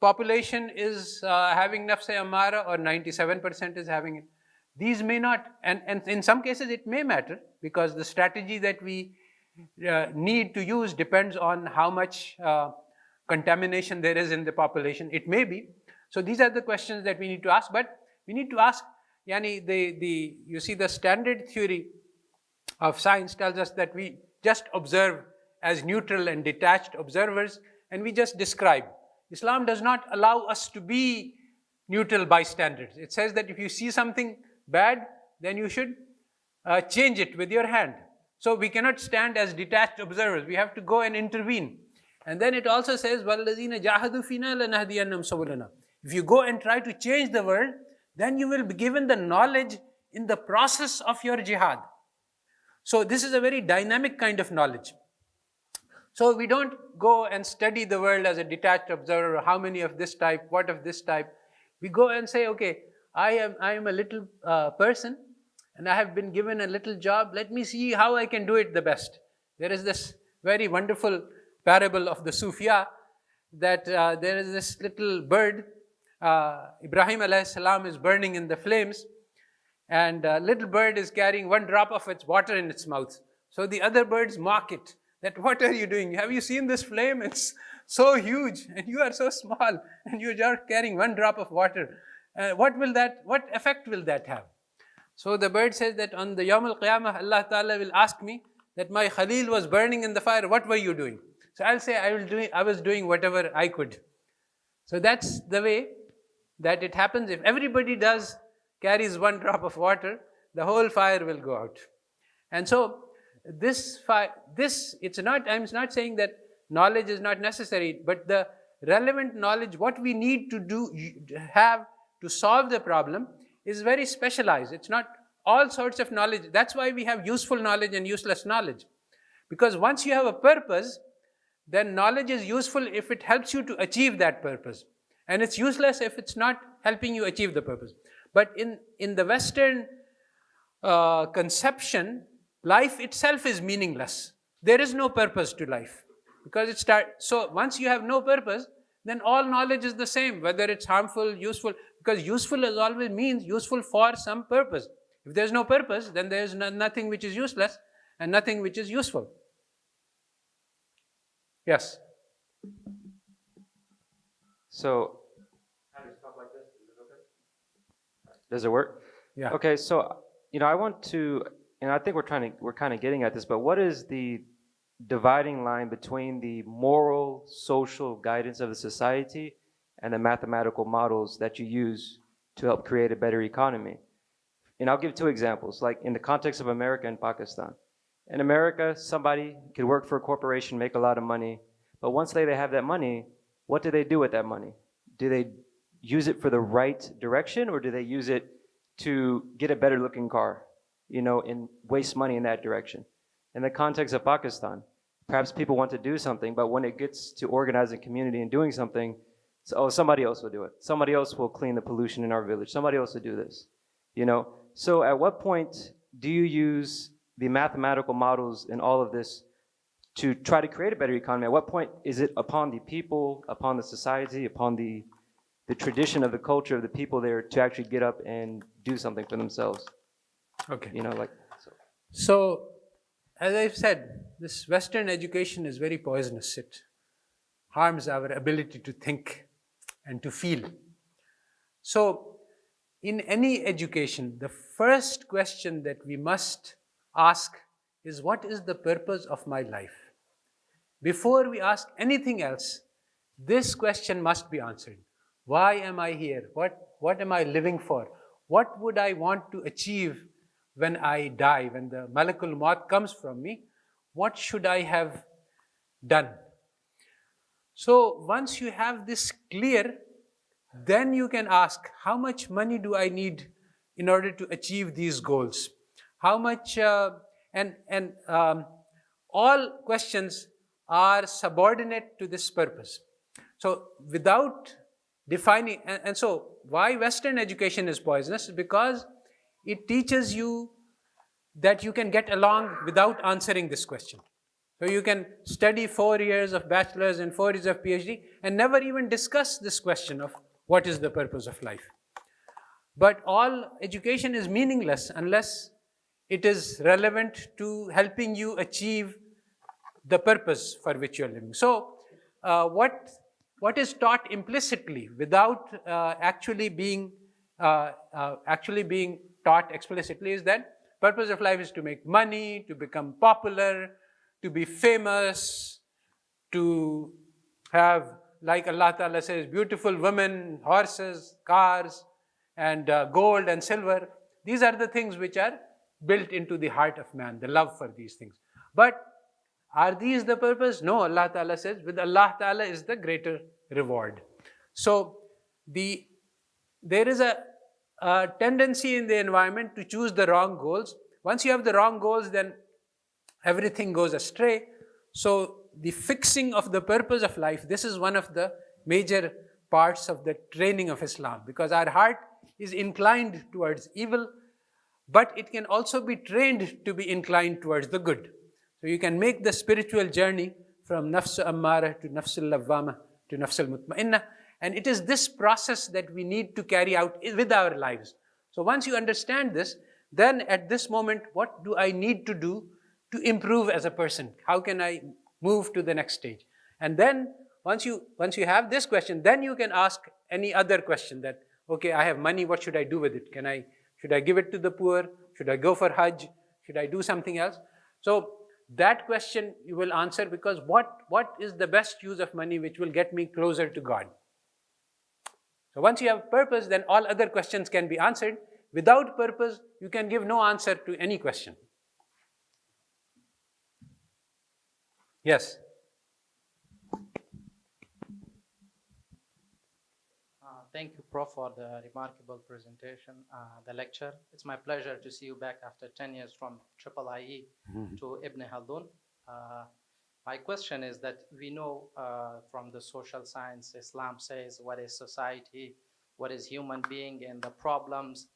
population is having nafs ammara or 97% is having it. These may not, and in some cases it may matter, because the strategy that we need to use depends on how much contamination there is in the population. It may be. So these are the questions that we need to ask, but we need to ask, you see, the standard theory of science tells us that we just observe as neutral and detached observers, and we just describe. Islam does not allow us to be neutral bystanders. It says that if you see something bad, then you should change it with your hand. So we cannot stand as detached observers. We have to go and intervene. And then it also says, وَالَّذِينَ جَاهَدُوا فِينَا لَنَهْدِيَنَّهُمْ سُبُلَنَا. If you go and try to change the world, then you will be given the knowledge in the process of your jihad. So this is a very dynamic kind of knowledge. So we don't go and study the world as a detached observer, how many of this type, what of this type. We go and say, okay, I am a little person, and I have been given a little job. Let me see how I can do it the best. There is this very wonderful parable of the Sufia, that there is this little bird, Ibrahim alayhi salam is burning in the flames, and little bird is carrying one drop of its water in its mouth. So the other birds mock it, that what are you doing? Have you seen this flame? It's so huge, and you are so small, and you are carrying one drop of water. What effect will that have? So the bird says that on the Yawm al-Qiyamah, Allah Ta'ala will ask me that my Khalil was burning in the fire, what were you doing? So I'll say I was doing whatever I could. So that's the way that it happens. If everybody carries one drop of water, the whole fire will go out. And so I'm not saying that knowledge is not necessary, but the relevant knowledge, what we need to have to solve the problem, is very specialized. It's not all sorts of knowledge. That's why we have useful knowledge and useless knowledge. Because once you have a purpose, then knowledge is useful if it helps you to achieve that purpose. And it's useless if it's not helping you achieve the purpose. But in the Western conception, life itself is meaningless. There is no purpose to life. So once you have no purpose, then all knowledge is the same, whether it's harmful, useful, because useful always means useful for some purpose. If there's no purpose, then there's nothing which is useless and nothing which is useful. Yes? So, how do you talk like this? Is it okay? Does it work? Yeah. Okay, so, I want to, I think we're kind of getting at this, but what is the dividing line between the moral, social guidance of the society and the mathematical models that you use to help create a better economy? And I'll give two examples, like in the context of America and Pakistan. In America, somebody could work for a corporation, make a lot of money, but once they have that money, what do they do with that money? Do they use it for the right direction, or do they use it to get a better looking car, and waste money in that direction? In the context of Pakistan, perhaps people want to do something, but when it gets to organizing community and doing something, somebody else will do it. Somebody else will clean the pollution in our village. Somebody else will do this, So at what point do you use the mathematical models in all of this to try to create a better economy? At what point is it upon the people, upon the society, upon the tradition of the culture of the people there to actually get up and do something for themselves? Okay. So as I've said, this Western education is very poisonous. It harms our ability to think and to feel. So in any education, the first question that we must ask is, what is the purpose of my life? Before we ask anything else, this question must be answered. Why am I here? What am I living for? What would I want to achieve when I die, when the Malakul Maut comes from me? What should I have done? So once you have this clear, then you can ask, how much money do I need in order to achieve these goals? How much, all questions are subordinate to this purpose. So without defining, and so why Western education is poisonous? Because it teaches you that you can get along without answering this question. So you can study 4 years of bachelor's and 4 years of PhD and never even discuss this question of what is the purpose of life. But all education is meaningless unless it is relevant to helping you achieve the purpose for which you're living. So what is taught implicitly without actually being taught explicitly is that purpose of life is to make money, to become popular, to be famous, to have, like Allah Ta'ala says, beautiful women, horses, cars, and gold and silver. These are the things which are built into the heart of man, the love for these things. But are these the purpose? No, Allah Ta'ala says, with Allah Ta'ala is the greater reward. So there is a tendency in the environment to choose the wrong goals. Once you have the wrong goals, then everything goes astray. So the fixing of the purpose of life, this is one of the major parts of the training of Islam, because our heart is inclined towards evil, but it can also be trained to be inclined towards the good. So you can make the spiritual journey from nafs ammara to nafs al-lawwama to nafs al-mutma'inna, and it is this process that we need to carry out with our lives. So once you understand this, then at this moment, what do I need to do to improve as a person? How can I move to the next stage? And then once you have this question, then you can ask any other question that, okay, I have money, what should I do with it? Should I give it to the poor? Should I go for Hajj? Should I do something else? So that question you will answer, because what is the best use of money which will get me closer to God? So once you have purpose, then all other questions can be answered. Without purpose, you can give no answer to any question. Yes? Thank you, Prof, for the remarkable presentation, the lecture. It's my pleasure to see you back after 10 years from IIIE to Ibn Haldun. My question is that we know from the social science, Islam says what is society, what is human being, and the problems.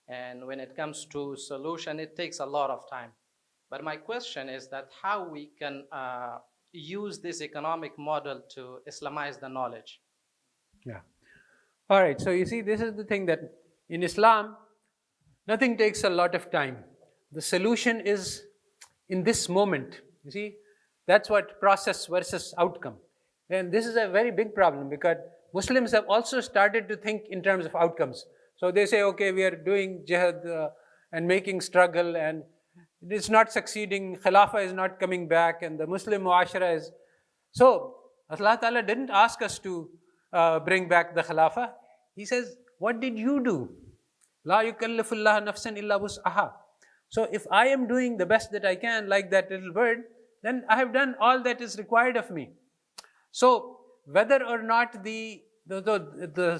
And when it comes to solution, it takes a lot of time. But my question is that how we can use this economic model to Islamize the knowledge. Yeah. All right, so you see, this is the thing, that in Islam, nothing takes a lot of time. The solution is in this moment. You see, that's what process versus outcome. And this is a very big problem, because Muslims have also started to think in terms of outcomes. So they say, okay, we are doing jihad and making struggle, and it's not succeeding, Khilafah is not coming back, and the Muslim muashara is... So Allah Ta'ala didn't ask us to bring back the Khilafah. He says, what did you do? La yukallifullah nafsan illa wus'aha. So if I am doing the best that I can, like that little bird, then I have done all that is required of me. So whether or not the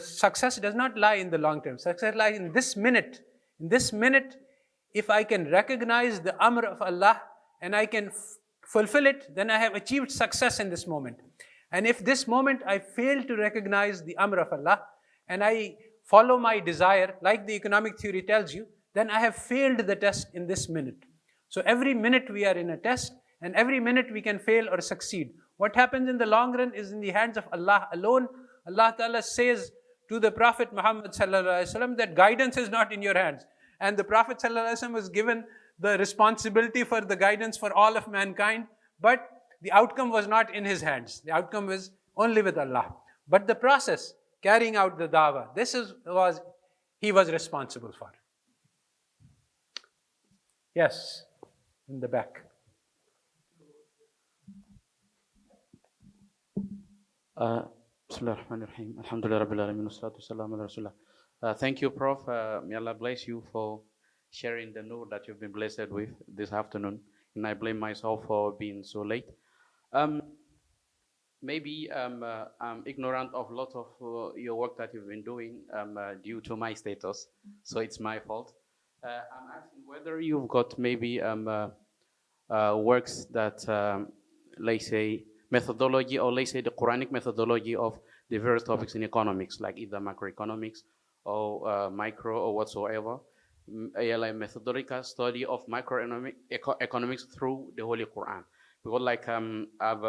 success does not lie in the long term. Success lies in this minute. In this minute, if I can recognize the amr of Allah and I can fulfill it, then I have achieved success in this moment. And if this moment I fail to recognize the amr of Allah and I follow my desire, like the economic theory tells you, then I have failed the test in this minute. So every minute we are in a test, and every minute we can fail or succeed. What happens in the long run is in the hands of Allah alone. Allah Ta'ala says to the Prophet Muhammad ﷺ that guidance is not in your hands. And the Prophet ﷺ was given the responsibility for the guidance for all of mankind, but the outcome was not in his hands. The outcome was only with Allah. But the process, carrying out the dawah, he was responsible for. Yes, in the back. Thank you, Prof. May Allah bless you for sharing the note that you've been blessed with this afternoon. And I blame myself for being so late. maybe I'm ignorant of a lot of your work that you've been doing due to my status, so it's my fault. I'm asking whether you've got maybe works that, let's say, methodology, or let's say the Quranic methodology of the various topics in economics, like either macroeconomics or micro or whatsoever, like methodological study of economics through the Holy Quran. Because like I've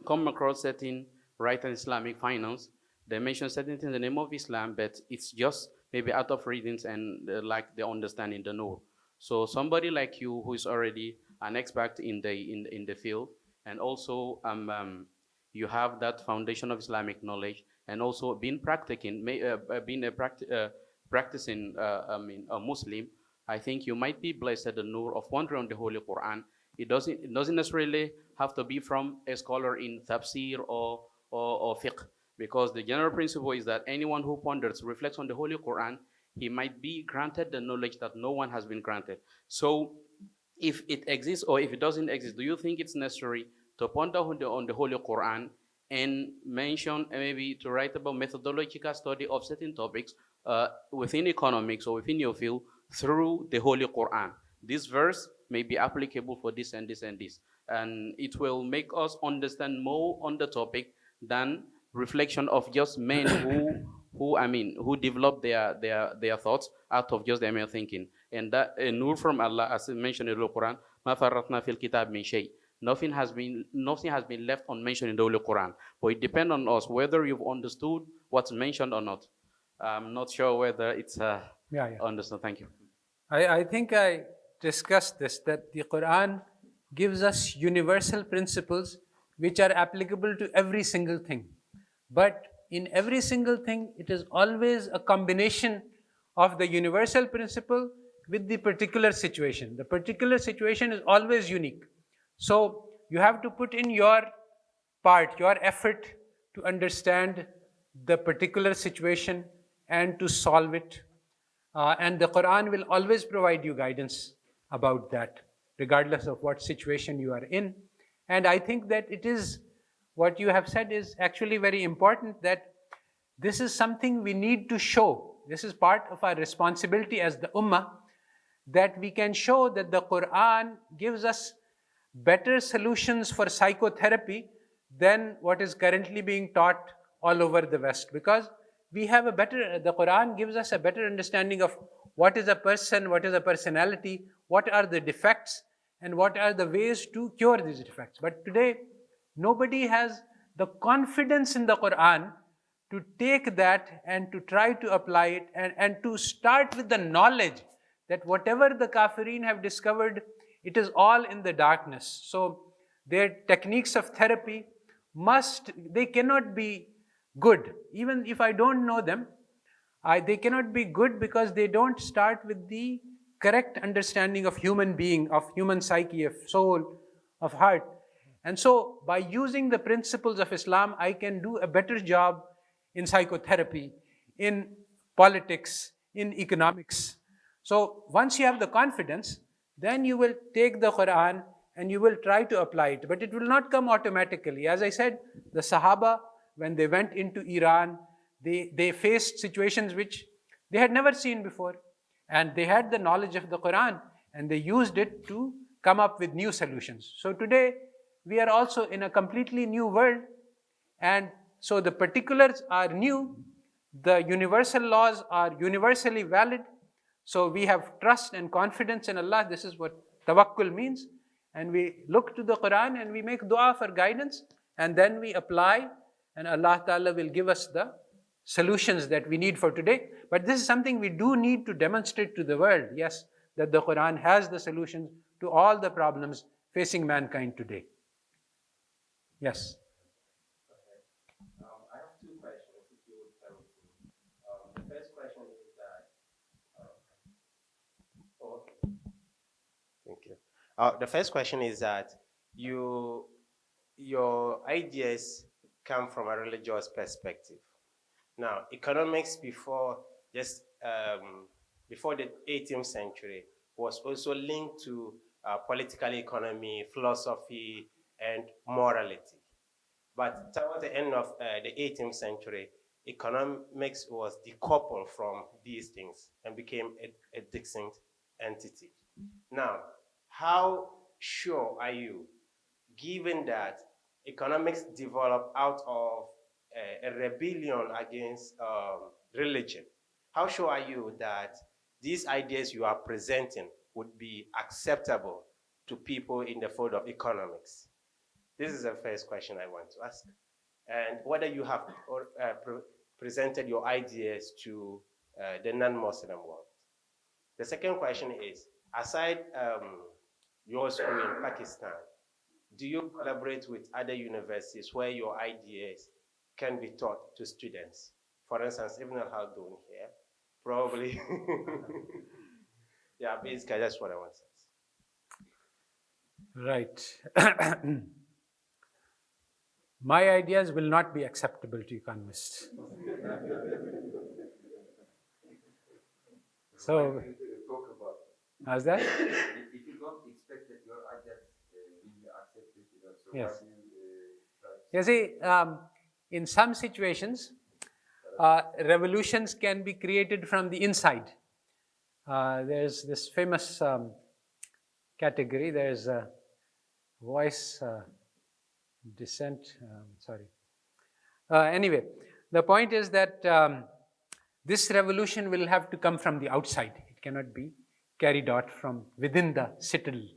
come across certain right and Islamic finance, they mention certain things in the name of Islam, but it's just maybe out of readings and like the understanding, the know. So somebody like you who is already an expert in the field, and also you have that foundation of Islamic knowledge, and also been practicing, being practicing a Muslim, I think you might be blessed at the nur of wondering on the Holy Quran. It doesn't necessarily have to be from a scholar in tafsir or fiqh, because the general principle is that anyone who ponders, reflects on the Holy Quran, he might be granted the knowledge that no one has been granted. So if it exists or if it doesn't exist, do you think it's necessary to ponder on the Holy Quran and mention, maybe to write about methodological study of certain topics within economics or within your field through the Holy Quran? This verse may be applicable for this and this and this, and it will make us understand more on the topic than reflection of just men who develop their thoughts out of just their mere thinking. And that a nur from Allah, as mentioned in the Quran, "Ma farratna fil kitab min shay." Nothing has been left unmentioned in the Holy Quran. But it depends on us whether you've understood what's mentioned or not. I'm not sure whether it's understood. Thank you. I think I discussed this, that the Quran gives us universal principles which are applicable to every single thing. But in every single thing, it is always a combination of the universal principle with the particular situation. The particular situation is always unique. So you have to put in your part, your effort to understand the particular situation and to solve it. And the Quran will always provide you guidance about that, regardless of what situation you are in. And I think that it is, what you have said is actually very important, that this is something we need to show. This is part of our responsibility as the Ummah, that we can show that the Quran gives us better solutions for psychotherapy than what is currently being taught all over the West. Because we have the Quran gives us a better understanding of what is a person, what is a personality, what are the defects, and what are the ways to cure these defects. But today, nobody has the confidence in the Quran to take that and to try to apply it, and to start with the knowledge that whatever the Kafirin have discovered, it is all in the darkness. So their techniques of therapy they cannot be good. Even if I don't know them, they cannot be good because they don't start with the correct understanding of human being, of human psyche, of soul, of heart. And so by using the principles of Islam, I can do a better job in psychotherapy, in politics, in economics. So once you have the confidence, then you will take the Quran and you will try to apply it. But it will not come automatically. As I said, the Sahaba, when they went into Iran, they faced situations which they had never seen before. And they had the knowledge of the Quran, and they used it to come up with new solutions. So today, we are also in a completely new world. And so the particulars are new. The universal laws are universally valid. So we have trust and confidence in Allah. This is what tawakkul means. And we look to the Quran and we make dua for guidance, and then we apply, and Allah Ta'ala will give us the solutions that we need for today. But this is something we do need to demonstrate to the world, yes, that the Quran has the solutions to all the problems facing mankind today. Yes. I have two questions, if you would permit me. The first question is that, thank you. The first question is that your ideas come from a religious perspective. Now, economics before the 18th century was also linked to political economy, philosophy, and morality. But toward the end of the 18th century, economics was decoupled from these things and became a distinct entity. Now, how sure are you, given that economics developed out of a rebellion against religion, how sure are you that these ideas you are presenting would be acceptable to people in the field of economics? This is the first question I want to ask. And whether you have presented your ideas to the non-Muslim world. The second question is, aside your school in Pakistan, do you collaborate with other universities where your ideas can be taught to students? For instance, Ibn Haldun here, probably. Yeah, basically that's what I want to Right. My ideas will not be acceptable to economists. So, how's that? If you don't expect that your ideas will be accepted, so Yes. why do you try? You see, in some situations, revolutions can be created from the inside. There's this famous category. There's voice dissent. Anyway, the point is that this revolution will have to come from the outside. It cannot be carried out from within the citadel.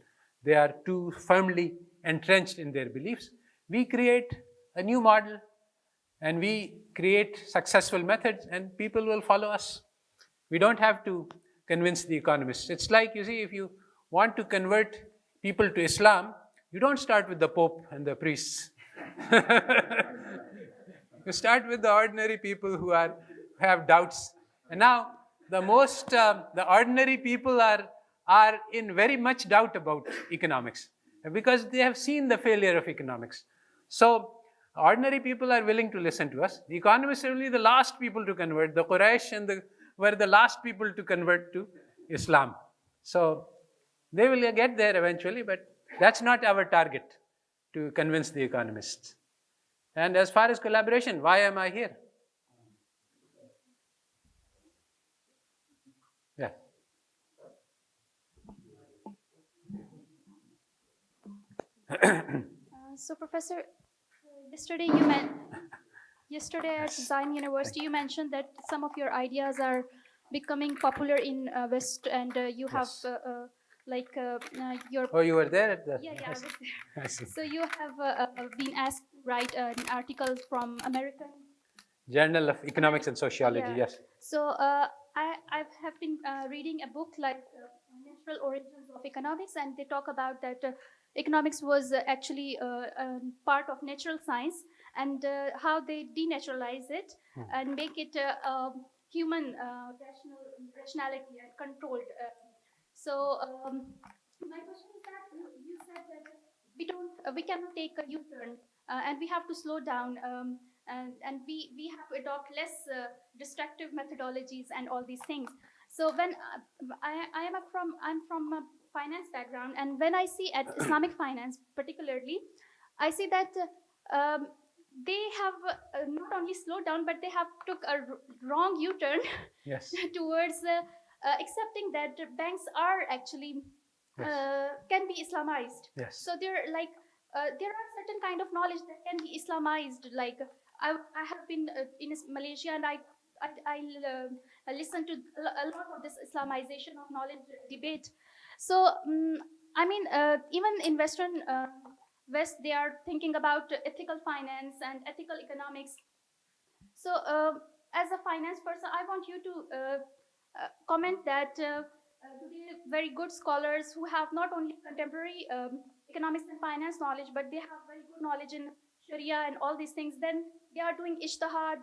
They are too firmly entrenched in their beliefs. We create a new model and we create successful methods and people will follow us. We don't have to convince the economists. It's like, you see, if you want to convert people to Islam, you don't start with the Pope and the priests. You start with the ordinary people who have doubts. And now, the ordinary people are in very much doubt about economics because they have seen the failure of economics. So, ordinary people are willing to listen to us. The economists are only the last people to convert. The Quraysh were the last people to convert to Islam. So, they will get there eventually, but that's not our target, to convince the economists. And as far as collaboration, why am I here? Yeah. So, Professor, yesterday at Zion University, you mentioned that some of your ideas are becoming popular in West, and you have your. Oh, you were there at the. Yeah, I was there. I see. So you have been asked to write an article from American Journal of Economics and Sociology. Yeah. Yes. So I have been reading a book like Natural Origins of Economics, and they talk about that economics was actually part of natural science, and how they denaturalize it and make it human rationality and controlled. So my question is that you said that we cannot take a U-turn, and we have to slow down. And we have to adopt less destructive methodologies and all these things. So when I'm from a finance background, and when I see at Islamic finance particularly, I see that they have not only slowed down, but they have took a wrong U-turn Yes. towards accepting that banks are actually can be Islamized. Yes. So they're like there are certain kind of knowledge that can be Islamized. Like I have been in Malaysia, and I listen to a lot of this Islamization of knowledge debate. So I mean, even in Western West, they are thinking about ethical finance and ethical economics. So as a finance person, I want you to comment that today very good scholars who have not only contemporary economics and finance knowledge, but they have very good knowledge in Sharia and all these things, then they are doing ijtihad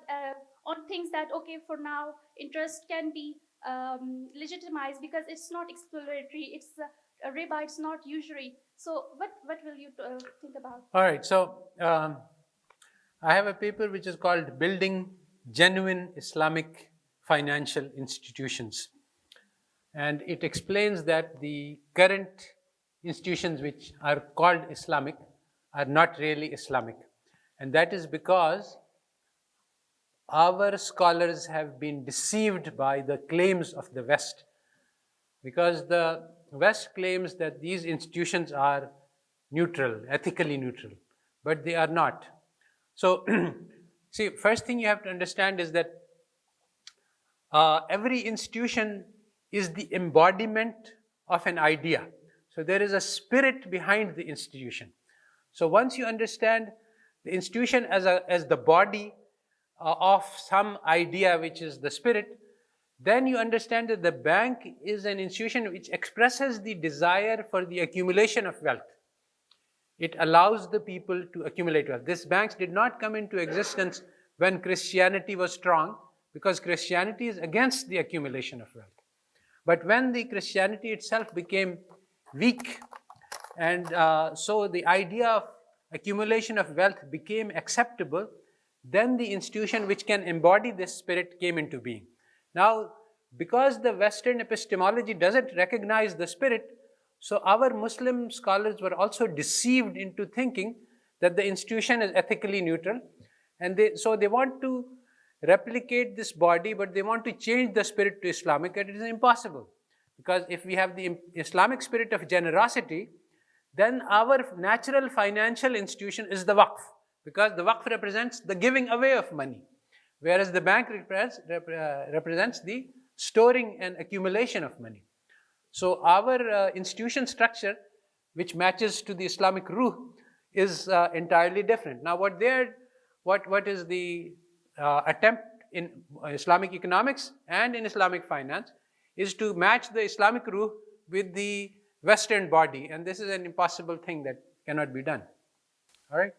on things that, okay, for now, interest can be legitimized because it's not exploratory, it's a riba, it's not usury. So what will you think about? All right. So I have a paper which is called Building Genuine Islamic Financial Institutions. And it explains that the current institutions which are called Islamic are not really Islamic. And that is because our scholars have been deceived by the claims of the West. Because the West claims that these institutions are neutral, ethically neutral, but they are not. So, see, first thing you have to understand is that every institution is the embodiment of an idea. So there is a spirit behind the institution. So once you understand the institution as the body of some idea, which is the spirit, then you understand that the bank is an institution which expresses the desire for the accumulation of wealth. It allows the people to accumulate wealth. These banks did not come into existence when Christianity was strong, because Christianity is against the accumulation of wealth. But when the Christianity itself became weak, and so the idea of accumulation of wealth became acceptable, then the institution which can embody this spirit came into being. Now, because the Western epistemology doesn't recognize the spirit, so our Muslim scholars were also deceived into thinking that the institution is ethically neutral, and so they want to replicate this body, but they want to change the spirit to Islamic, and it is impossible. Because if we have the Islamic spirit of generosity, then our natural financial institution is the waqf, because the waqf represents the giving away of money, whereas the bank represents the storing and accumulation of money. So our institution structure, which matches to the Islamic ruh, is entirely different. Now, what is the attempt in Islamic economics and in Islamic finance is to match the Islamic ruh with the Western body, and this is an impossible thing that cannot be done. All right.